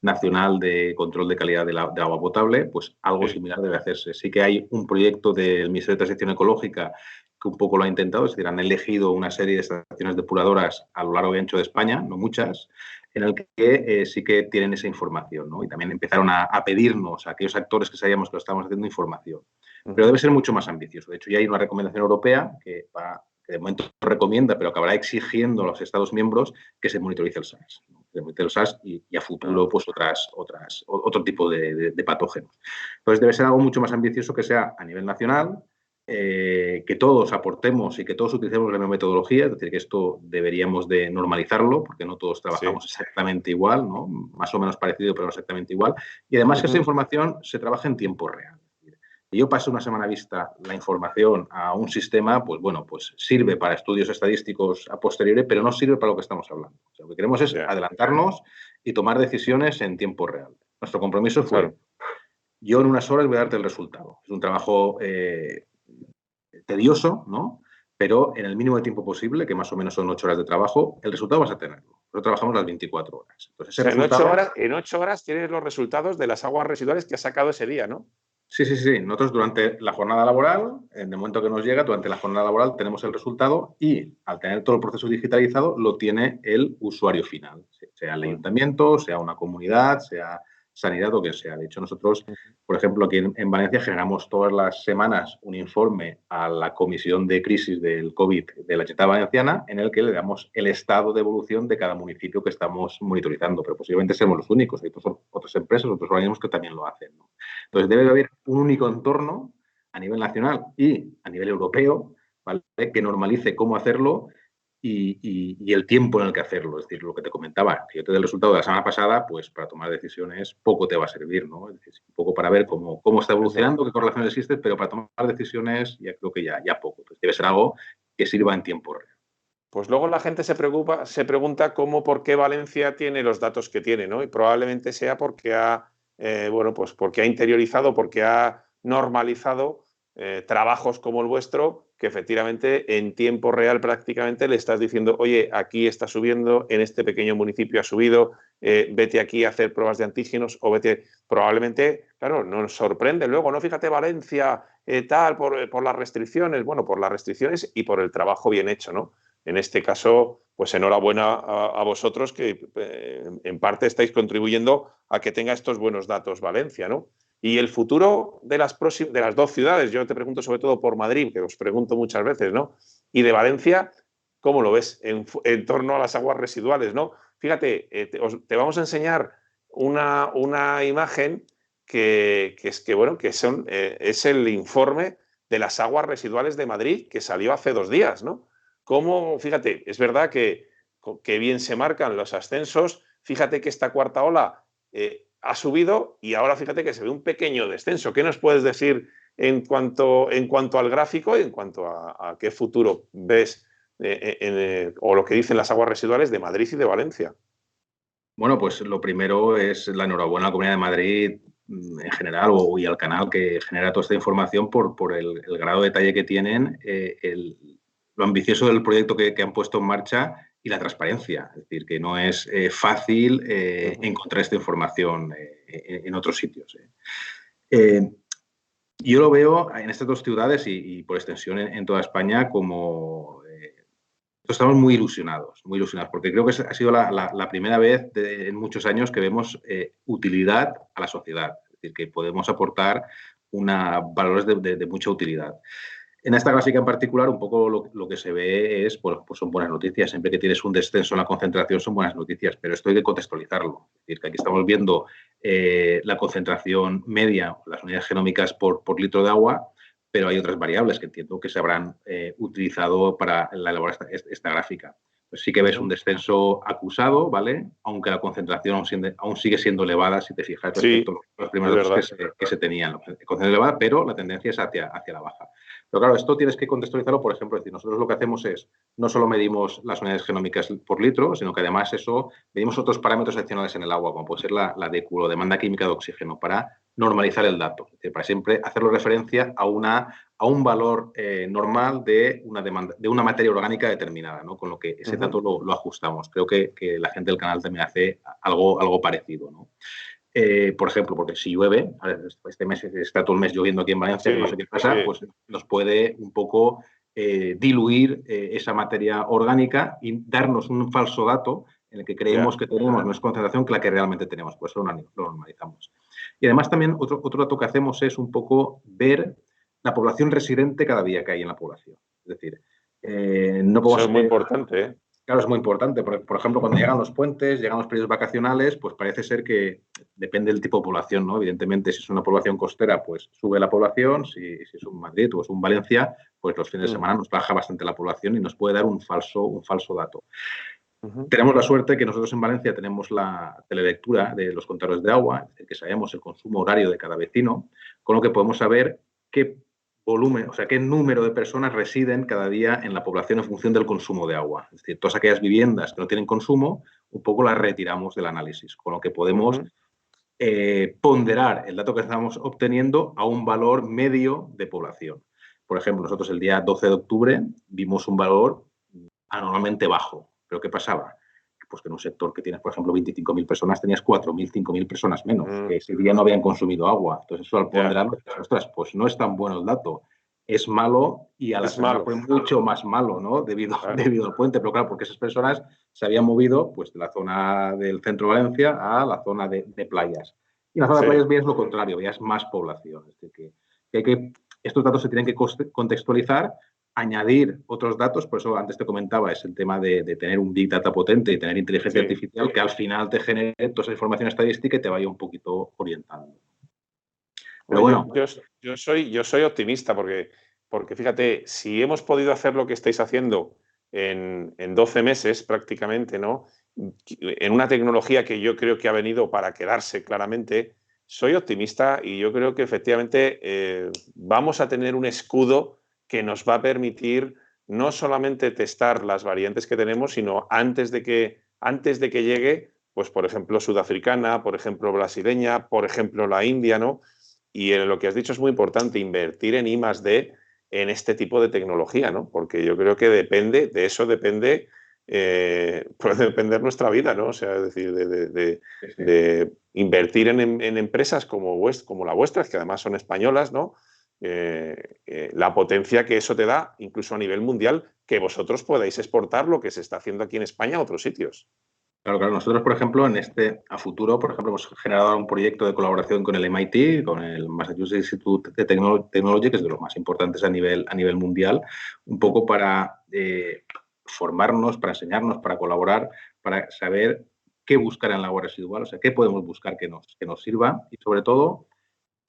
Nacional de Control de Calidad de Agua Potable, pues algo similar debe hacerse. Sí que hay un proyecto del Ministerio de Transición Ecológica que un poco lo ha intentado, es decir, han elegido una serie de estaciones depuradoras a lo largo y ancho de España, no muchas, en el que sí que tienen esa información, ¿no? Y también empezaron a pedirnos a aquellos actores que sabíamos que lo estábamos haciendo información. Pero debe ser mucho más ambicioso. De hecho, ya hay una recomendación europea que de momento recomienda, pero acabará exigiendo a los Estados miembros que se monitorice el SARS. ¿No? Se monitorice el SARS y a futuro pues otro tipo de patógenos. Entonces debe ser algo mucho más ambicioso que sea a nivel nacional, que todos aportemos y que todos utilicemos la misma metodología, es decir, que esto deberíamos de normalizarlo, porque no todos trabajamos exactamente igual, ¿no? Más o menos parecido, pero no exactamente igual. Y además que esa información se trabaja en tiempo real. Si yo paso una semana vista la información a un sistema, pues bueno, pues sirve para estudios estadísticos a posteriori, pero no sirve para lo que estamos hablando. O sea, lo que queremos es adelantarnos y tomar decisiones en tiempo real. Nuestro compromiso fue, yo en unas horas voy a darte el resultado. Es un trabajo tedioso, ¿no? Pero en el mínimo de tiempo posible, que más o menos son 8 horas de trabajo, el resultado vas a tenerlo. Nosotros trabajamos las 24 horas. Entonces, ese o sea, resultado, en 8 horas tienes los resultados de las aguas residuales que has sacado ese día, ¿no? Sí, sí, sí. Nosotros durante la jornada laboral, en el momento que nos llega, durante la jornada laboral tenemos el resultado y al tener todo el proceso digitalizado lo tiene el usuario final, sea el ayuntamiento, sea una comunidad, sea sanidad o que sea. De hecho, nosotros, por ejemplo, aquí en Valencia generamos todas las semanas un informe a la Comisión de Crisis del COVID de la Generalitat Valenciana en el que le damos el estado de evolución de cada municipio que estamos monitorizando, pero posiblemente seamos los únicos. Hay otras empresas, otros organismos que también lo hacen, ¿no? Entonces, debe haber un único entorno a nivel nacional y a nivel europeo, ¿vale?, que normalice cómo hacerlo y el tiempo en el que hacerlo. Es decir, lo que te comentaba, que yo te dé el resultado de la semana pasada, pues para tomar decisiones poco te va a servir, ¿no? Es decir, un poco para ver cómo está evolucionando, qué correlaciones existen, pero para tomar decisiones ya creo que ya poco. Entonces, debe ser algo que sirva en tiempo real. Pues luego la gente se pregunta cómo, por qué Valencia tiene los datos que tiene, ¿no? Y probablemente sea porque bueno, pues porque ha interiorizado, porque ha normalizado trabajos como el vuestro, que efectivamente en tiempo real prácticamente le estás diciendo, oye, aquí está subiendo, en este pequeño municipio ha subido, vete aquí a hacer pruebas de antígenos o vete, probablemente, claro, nos sorprende luego, ¿no? Fíjate Valencia, tal, por las restricciones, bueno, por las restricciones y por el trabajo bien hecho, ¿no? En este caso, pues enhorabuena a vosotros que en parte estáis contribuyendo a que tenga estos buenos datos Valencia, ¿no? Y el futuro de las dos ciudades, yo te pregunto sobre todo por Madrid, que os pregunto muchas veces, ¿no? Y de Valencia, ¿cómo lo ves en torno a las aguas residuales, ¿no? Fíjate, te vamos a enseñar una imagen bueno, es el informe de las aguas residuales de Madrid que salió hace 2 días, ¿no? Cómo, fíjate, es verdad que bien se marcan los ascensos, fíjate que esta cuarta ola ha subido y ahora fíjate que se ve un pequeño descenso. ¿Qué nos puedes decir en cuanto al gráfico y en cuanto a qué futuro ves o lo que dicen las aguas residuales de Madrid y de Valencia? Bueno, pues lo primero es la enhorabuena a la Comunidad de Madrid en general y al canal que genera toda esta información por el grado de detalle que tienen, lo ambicioso del proyecto que han puesto en marcha y la transparencia. Es decir, que no es fácil encontrar esta información en otros sitios. Yo lo veo en estas dos ciudades y por extensión en toda España como estamos muy ilusionados, porque creo que ha sido la primera vez en muchos años que vemos utilidad a la sociedad, es decir, que podemos aportar valores de mucha utilidad. En esta gráfica en particular, un poco lo que se ve es, pues son buenas noticias. Siempre que tienes un descenso en la concentración son buenas noticias, pero esto hay que contextualizarlo. Es decir, que aquí estamos viendo la concentración media, las unidades genómicas por litro de agua, pero hay otras variables que entiendo que se habrán utilizado para elaborar esta gráfica. Pues sí que ves un descenso acusado, ¿vale? Aunque la concentración aún sigue siendo elevada, si te fijas, respecto Sí, a los es primeros datos verdad. que se tenían. La concentración elevada, pero la tendencia es hacia la baja. Pero claro, esto tienes que contextualizarlo, por ejemplo, es decir, nosotros lo que hacemos es, no solo medimos las unidades genómicas por litro, sino que además eso, medimos otros parámetros adicionales en el agua, como puede ser la DQ, o demanda química de oxígeno, para normalizar el dato, es decir, para siempre hacerlo referencia a un valor normal de una materia orgánica determinada, ¿no? Con lo que ese dato lo ajustamos. Creo que la gente del canal también hace algo parecido, ¿no? Por ejemplo, porque si llueve, este mes está todo el mes lloviendo aquí en Valencia, que no Sí, sé qué pasa, sí. pues nos puede un poco diluir esa materia orgánica y darnos un falso dato en el que creemos Ya. que tenemos más concentración que la que realmente tenemos. Pues eso lo normalizamos. Y además también otro dato que hacemos es un poco ver la población residente cada día que hay en la población. Es decir, no Eso podemos es muy importante, ¿eh? claro, es muy importante. Por ejemplo, cuando llegan los puentes, llegan los periodos vacacionales, pues parece ser que depende del tipo de población, ¿no? Evidentemente, si es una población costera, pues sube la población. Si es un Madrid o es un Valencia, pues los fines de semana nos baja bastante la población y nos puede dar un falso dato. Tenemos la suerte que nosotros en Valencia tenemos la telelectura de los contadores de agua, es decir, que sabemos el consumo horario de cada vecino, con lo que podemos saber qué volumen, o sea, qué número de personas residen cada día en la población en función del consumo de agua. Es decir, todas aquellas viviendas que no tienen consumo, un poco las retiramos del análisis, con lo que podemos ponderar el dato que estamos obteniendo a un valor medio de población. Por ejemplo, nosotros el día 12 de octubre vimos un valor anormalmente bajo. ¿Pero qué pasaba? pues que en un sector que tienes, por ejemplo, 25.000 personas, tenías 4.000, 5.000 personas menos, que ese día no habían consumido agua. Entonces, eso al ponderar, ostras, pues no es tan bueno el dato. Es malo y a la Es semana malo. fue mucho más malo, ¿no? Debido Claro. al puente. Pero claro, porque esas personas se habían movido pues, de la zona del centro de Valencia a la zona de playas. Y en la zona de playas veías lo contrario, veías más población. Es decir, estos datos se tienen que contextualizar, añadir otros datos, por eso antes te comentaba, es el tema de tener un Big Data potente y tener inteligencia artificial que al final te genere toda esa información estadística y te vaya un poquito orientando. Pero bueno. Yo soy optimista porque fíjate, si hemos podido hacer lo que estáis haciendo en 12 meses prácticamente, ¿no? En una tecnología que yo creo que ha venido para quedarse claramente, soy optimista y yo creo que efectivamente vamos a tener un escudo que nos va a permitir no solamente testar las variantes que tenemos, sino antes de que llegue, pues por ejemplo sudafricana, por ejemplo brasileña, por ejemplo la india, ¿no? Y en lo que has dicho es muy importante, invertir en I+D en este tipo de tecnología, ¿no? Porque yo creo que de eso depende, puede depender nuestra vida, ¿no? O sea, es decir, de invertir en empresas como la vuestra, que además son españolas, ¿no? La potencia que eso te da, incluso a nivel mundial, que vosotros podáis exportar lo que se está haciendo aquí en España a otros sitios. Claro, claro. Nosotros, por ejemplo, a futuro, por ejemplo, hemos generado un proyecto de colaboración con el MIT, con el Massachusetts Institute de Technology, que es de los más importantes a nivel mundial, un poco para formarnos, para enseñarnos, para colaborar, para saber qué buscar en el agua residual, o sea, qué podemos buscar que nos sirva y, sobre todo,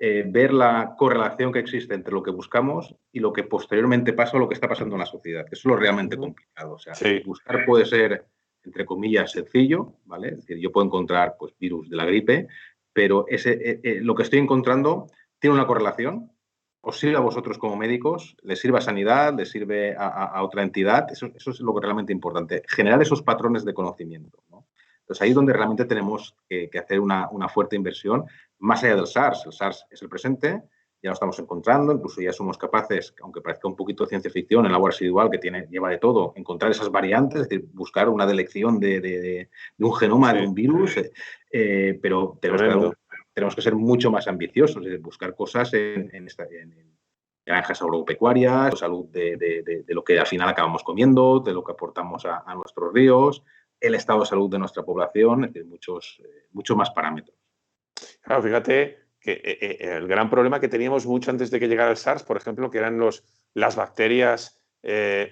ver la correlación que existe entre lo que buscamos y lo que posteriormente pasa o lo que está pasando en la sociedad. Eso es lo realmente complicado. O sea, Sí. buscar puede ser, entre comillas, sencillo, ¿vale? Es decir, yo puedo encontrar pues, virus de la gripe, pero lo que estoy encontrando tiene una correlación. Os sirve a vosotros como médicos, les sirve a sanidad, les sirve a otra entidad. Eso es lo que realmente importante. Generar esos patrones de conocimiento, ¿no? Entonces, ahí es donde realmente tenemos que hacer una fuerte inversión, más allá del SARS. El SARS es el presente, ya lo estamos encontrando, incluso ya somos capaces, aunque parezca un poquito de ciencia ficción, el agua residual que lleva de todo, encontrar esas variantes, es decir, buscar una delección de un genoma de un virus, pero tenemos que ser mucho más ambiciosos, es decir, buscar cosas en granjas agropecuarias, salud de lo que al final acabamos comiendo, de lo que aportamos a nuestros ríos, el estado de salud de nuestra población, es decir, muchos más parámetros. Claro, fíjate que el gran problema que teníamos mucho antes de que llegara el SARS, por ejemplo, que eran las bacterias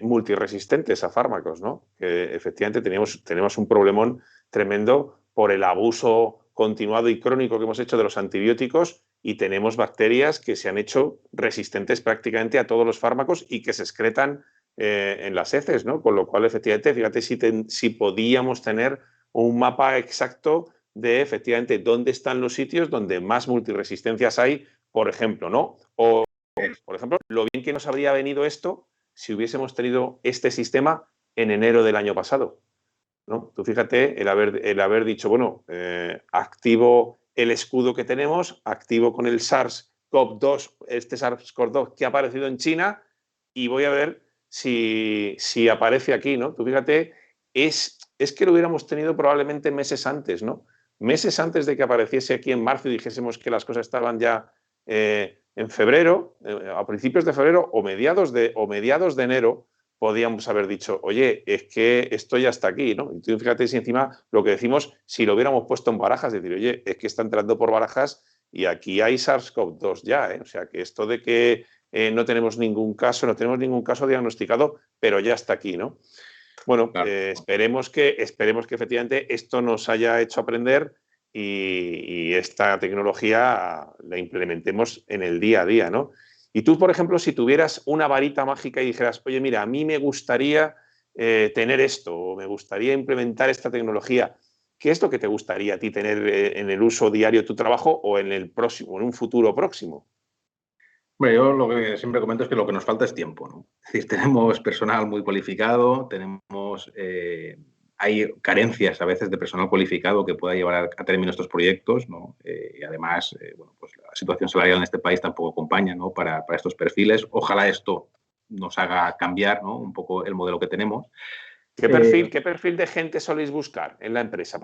multiresistentes a fármacos, ¿no? Que efectivamente tenemos un problemón tremendo por el abuso continuado y crónico que hemos hecho de los antibióticos y tenemos bacterias que se han hecho resistentes prácticamente a todos los fármacos y que se excretan en las heces, ¿no? Con lo cual, efectivamente, fíjate si podíamos tener un mapa exacto de efectivamente dónde están los sitios donde más multiresistencias hay, por ejemplo, ¿no? O, por ejemplo, lo bien que nos habría venido esto si hubiésemos tenido este sistema en enero del año pasado, ¿no? Tú fíjate el haber dicho, bueno, activo el escudo que tenemos, activo con el SARS-CoV-2, este SARS-CoV-2 que ha aparecido en China y voy a ver si aparece aquí, ¿no? Tú fíjate, es que lo hubiéramos tenido probablemente meses antes, ¿no? Meses antes de que apareciese aquí en marzo y dijésemos que las cosas estaban ya en febrero, a principios de febrero o mediados de enero, podíamos haber dicho, oye, es que esto ya está aquí, ¿no? Y tú fíjate si encima lo que decimos, si lo hubiéramos puesto en Barajas, decir, oye, es que está entrando por Barajas y aquí hay SARS-CoV-2 ya, ¿eh? O sea, que esto de que no tenemos ningún caso diagnosticado, pero ya está aquí, ¿no? Bueno, Claro. esperemos que efectivamente esto nos haya hecho aprender y esta tecnología la implementemos en el día a día, ¿no? Y tú, por ejemplo, si tuvieras una varita mágica y dijeras, oye, mira, a mí me gustaría tener esto o me gustaría implementar esta tecnología, ¿qué es lo que te gustaría a ti tener en el uso diario de tu trabajo o en un futuro próximo? Bueno, yo lo que siempre comento es que lo que nos falta es tiempo, ¿no? Es decir, tenemos personal muy cualificado, hay carencias a veces de personal cualificado que pueda llevar a término estos proyectos, ¿no? Y además, bueno, pues la situación salarial en este país tampoco acompaña, ¿no? Para estos perfiles. Ojalá esto nos haga cambiar, ¿no? Un poco el modelo que tenemos. Qué perfil de gente soléis buscar en la empresa?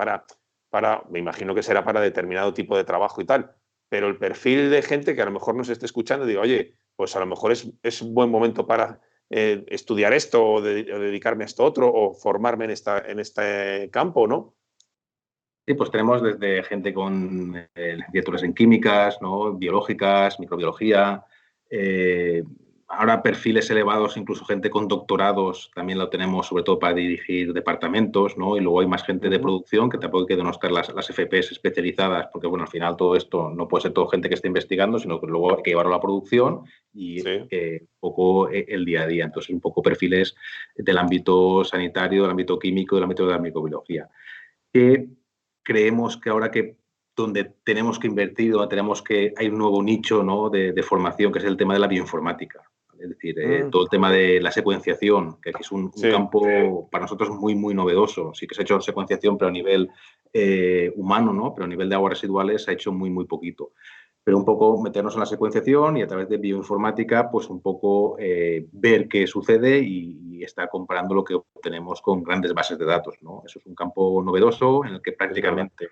Me imagino que será para determinado tipo de trabajo y tal, pero el perfil de gente que a lo mejor nos esté escuchando y diga, oye, pues a lo mejor es un buen momento para estudiar esto o dedicarme a esto otro o formarme en este campo, ¿no? Sí, pues tenemos desde gente con licenciaturas en químicas, ¿no? Biológicas, microbiología, eh, ahora perfiles elevados, incluso gente con doctorados, también lo tenemos sobre todo para dirigir departamentos, ¿no? Y luego hay más gente de producción, que tampoco hay que denostar las FPs especializadas, porque bueno, al final todo esto no puede ser todo gente que esté investigando, sino que luego hay que llevarlo a la producción y Sí. un poco el día a día. Entonces, un poco perfiles del ámbito sanitario, del ámbito químico, del ámbito de la microbiología. Que creemos que ahora que donde tenemos que invertir, donde tenemos que hay un nuevo nicho, ¿no? de formación, que es el tema de la bioinformática. Es decir, todo el tema de la secuenciación, que aquí es un Sí. campo para nosotros muy, muy novedoso. Sí que se ha hecho secuenciación, pero a nivel humano, ¿no? Pero a nivel de aguas residuales se ha hecho muy, muy poquito. Pero un poco meternos en la secuenciación y a través de bioinformática, pues un poco ver qué sucede y estar comparando lo que obtenemos con grandes bases de datos, ¿no? Eso es un campo novedoso en el que prácticamente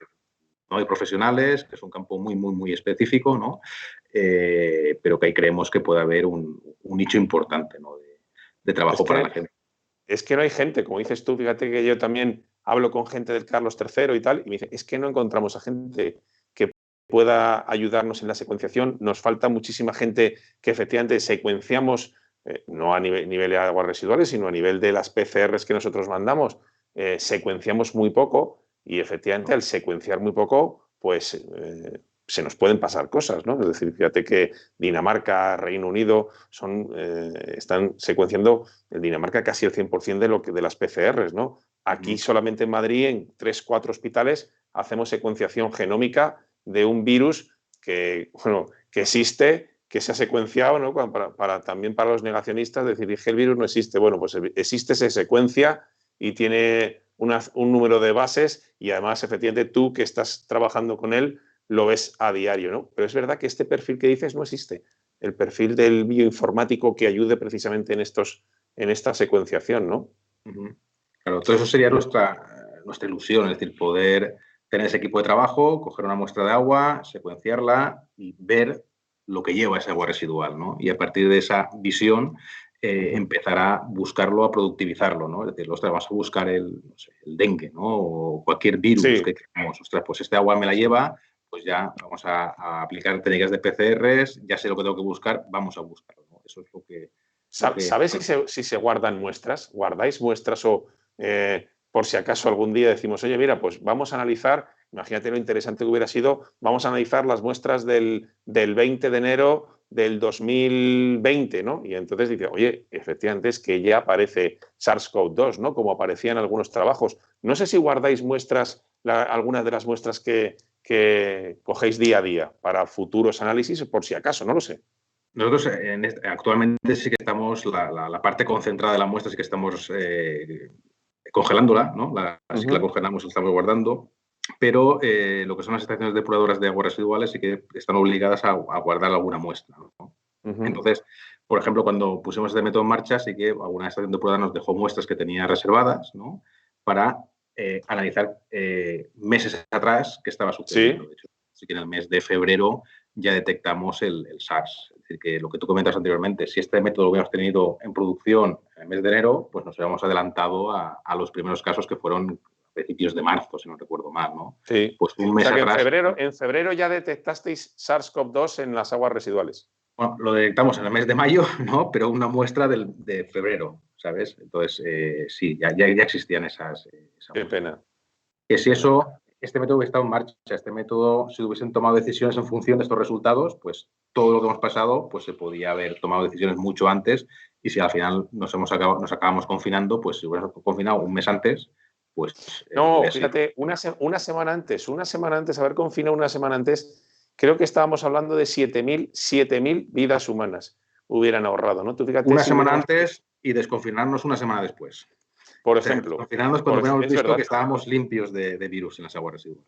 no hay profesionales, que es un campo muy, muy, muy específico, ¿no? Pero que ahí creemos que puede haber un nicho importante, ¿no? de trabajo para la gente. Es que no hay gente, como dices tú, fíjate que yo también hablo con gente del Carlos III y tal, y me dice, es que no encontramos a gente que pueda ayudarnos en la secuenciación, nos falta muchísima gente que efectivamente secuenciamos, no a nivel de aguas residuales, sino a nivel de las PCRs que nosotros mandamos, secuenciamos muy poco y efectivamente al secuenciar muy poco, pues se nos pueden pasar cosas, ¿no? Es decir, fíjate que Dinamarca, Reino Unido están secuenciando en Dinamarca casi el 100% de las PCRs, ¿no? Aquí solamente en Madrid, en 3-4 hospitales, hacemos secuenciación genómica de un virus que existe, que se ha secuenciado, ¿no? También para los negacionistas, decir, que el virus no existe. Bueno, pues existe, se secuencia y tiene un número de bases y además, efectivamente, tú que estás trabajando con él, lo ves a diario, ¿no? Pero es verdad que este perfil que dices no existe. El perfil del bioinformático que ayude precisamente en esta secuenciación, ¿no? Claro, todo eso sería nuestra ilusión, es decir, poder tener ese equipo de trabajo, coger una muestra de agua, secuenciarla y ver lo que lleva ese agua residual, ¿no? Y a partir de esa visión empezar a buscarlo, a productivizarlo, ¿no? Es decir, ostras, vamos a buscar no sé, el dengue, ¿no? O cualquier virus Sí. que creamos, ostras, pues este agua me la lleva, pues ya vamos a aplicar técnicas de PCRs, ya sé lo que tengo que buscar, vamos a buscarlo, ¿no? Eso es lo que... ¿Sabes si se guardan muestras? ¿Guardáis muestras o por si acaso algún día decimos, oye, mira, pues vamos a analizar, imagínate lo interesante que hubiera sido, vamos a analizar las muestras del 20 de enero del 2020, ¿no? Y entonces dice, oye, efectivamente es que ya aparece SARS-CoV-2, ¿no? Como aparecía en algunos trabajos. No sé si guardáis muestras, algunas de las muestras que cogéis día a día para futuros análisis, por si acaso, no lo sé. Nosotros actualmente sí que estamos, la parte concentrada de la muestra sí que estamos congelándola, ¿no? Sí que la congelamos, la estamos guardando, pero lo que son las estaciones depuradoras de aguas residuales sí que están obligadas a guardar alguna muestra, ¿no? Entonces, por ejemplo, cuando pusimos este método en marcha, sí que alguna estación depuradora nos dejó muestras que tenía reservadas, ¿no? Para analizar meses atrás qué estaba sucediendo. Sí. De hecho, sí que en el mes de febrero ya detectamos el SARS. Es decir, que lo que tú comentas anteriormente, si este método lo hubiéramos tenido en producción en el mes de enero, pues nos hubiéramos adelantado a los primeros casos que fueron a principios de marzo, si no recuerdo mal, ¿no? Sí. Pues un O mes sea que atrás. en febrero ya detectasteis SARS-CoV-2 en las aguas residuales. Bueno, lo detectamos en el mes de mayo, ¿no? Pero una muestra de febrero, ¿sabes? Entonces, sí, ya existían esas Qué muestras. pena. Que si Qué pena. eso, este método hubiese estado en marcha, este método, si hubiesen tomado decisiones en función de estos resultados, pues todo lo que hemos pasado, pues se podía haber tomado decisiones mucho antes y si al final nos acabamos confinando, pues si hubiéramos confinado un mes antes, pues No, hubiera sido... fíjate, una semana antes, haber confinado una semana antes, creo que estábamos hablando de 7.000 vidas humanas hubieran ahorrado, ¿no? Tú fíjate Una si semana hubiéramos, antes y desconfinarnos una semana después. por O sea, ejemplo, desconfinarnos cuando hubiéramos es visto que verdad. estábamos limpios de virus en las aguas residuales.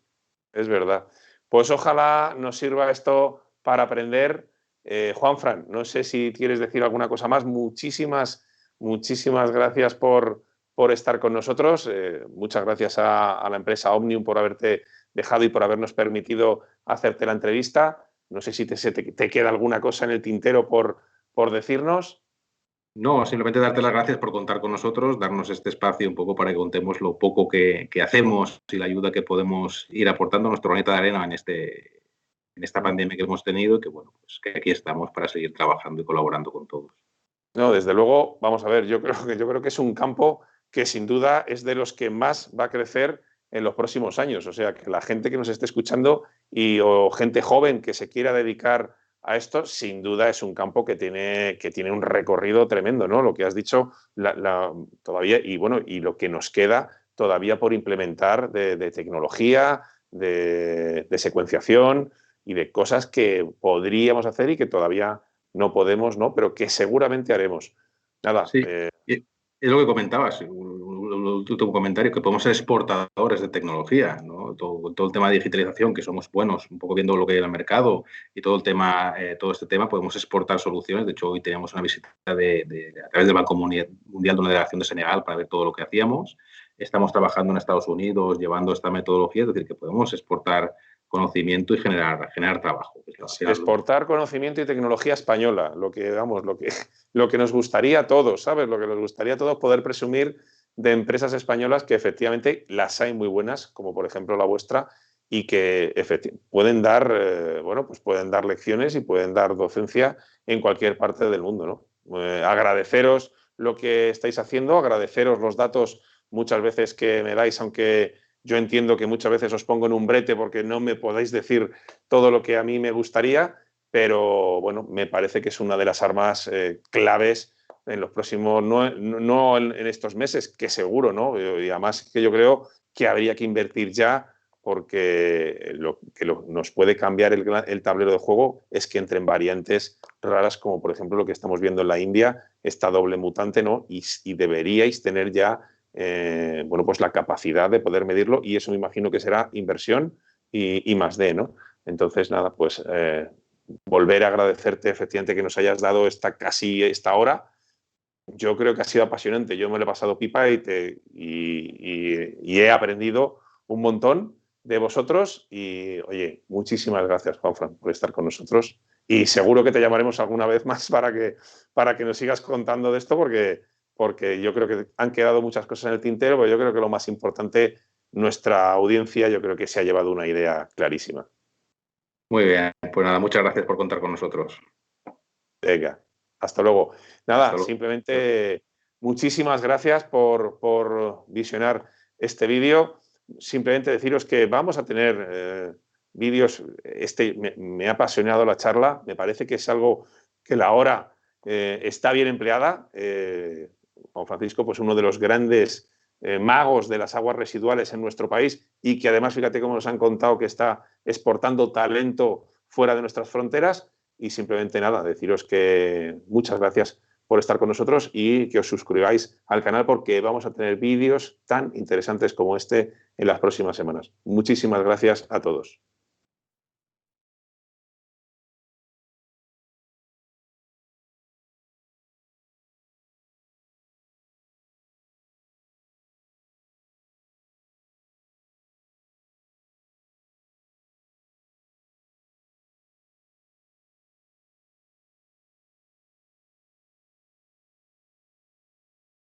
Es verdad. Pues ojalá nos sirva esto para aprender. Juanfran, no sé si quieres decir alguna cosa más. Muchísimas gracias por estar con nosotros. Muchas gracias a la empresa Omnium por haberte dejado y por habernos permitido hacerte la entrevista. No sé si te queda alguna cosa en el tintero por decirnos. No, simplemente darte las gracias por contar con nosotros, darnos este espacio un poco para que contemos lo poco que hacemos y la ayuda que podemos ir aportando a nuestro granito de arena en esta pandemia que hemos tenido y que, bueno, pues que aquí estamos para seguir trabajando y colaborando con todos. No, desde luego, vamos a ver, yo creo que es un campo que sin duda es de los que más va a crecer en los próximos años. O sea, que la gente que nos esté escuchando o gente joven que se quiera dedicar a esto, sin duda es un campo que tiene un recorrido tremendo, ¿no? Lo que has dicho todavía, y bueno, y lo que nos queda todavía por implementar de tecnología, de secuenciación y de cosas que podríamos hacer y que todavía no podemos, ¿no? Pero que seguramente haremos. Nada. Sí, es lo que comentabas, un último comentario, que podemos ser exportadores de tecnología, ¿no? Todo el tema de digitalización, que somos buenos, un poco viendo lo que hay en el mercado y todo el tema, todo este tema, podemos exportar soluciones. De hecho, hoy teníamos una visita a través del Banco Mundial de una delegación de Senegal para ver todo lo que hacíamos. Estamos trabajando en Estados Unidos llevando esta metodología, es decir, que podemos exportar conocimiento y generar trabajo. Exportar conocimiento y tecnología española, lo que nos gustaría a todos, ¿sabes? Lo que nos gustaría a todos poder presumir de empresas españolas que efectivamente las hay muy buenas, como por ejemplo la vuestra, y que pueden dar, bueno, pues pueden dar lecciones y pueden dar docencia en cualquier parte del mundo, ¿no? Agradeceros lo que estáis haciendo, agradeceros los datos muchas veces que me dais, aunque yo entiendo que muchas veces os pongo en un brete porque no me podéis decir todo lo que a mí me gustaría, pero bueno, me parece que es una de las armas claves en los próximos, no en estos meses, que seguro, ¿no? Y además que yo creo que habría que invertir ya porque lo que nos puede cambiar el tablero de juego es que entren variantes raras como por ejemplo lo que estamos viendo en la India, esta doble mutante, ¿no? Y deberíais tener ya bueno, pues la capacidad de poder medirlo y eso me imagino que será inversión y más de, ¿no? Entonces, nada, pues volver a agradecerte efectivamente que nos hayas dado esta hora. Yo creo que ha sido apasionante. Yo me lo he pasado pipa y he aprendido un montón de vosotros y, oye, muchísimas gracias, Juanfran, por estar con nosotros y seguro que te llamaremos alguna vez más para que nos sigas contando de esto porque yo creo que han quedado muchas cosas en el tintero, pero yo creo que lo más importante, nuestra audiencia, yo creo que se ha llevado una idea clarísima. Muy bien, pues nada, muchas gracias por contar con nosotros. Venga, hasta luego. Nada, Hasta luego. simplemente muchísimas gracias por visionar este vídeo. Simplemente deciros que vamos a tener vídeos. Me ha apasionado la charla. Me parece que es algo que la hora está bien empleada. Juan Francisco, pues uno de los grandes magos de las aguas residuales en nuestro país y que además, fíjate cómo nos han contado que está exportando talento fuera de nuestras fronteras. Y simplemente nada, deciros que muchas gracias por estar con nosotros y que os suscribáis al canal porque vamos a tener vídeos tan interesantes como este en las próximas semanas. Muchísimas gracias a todos.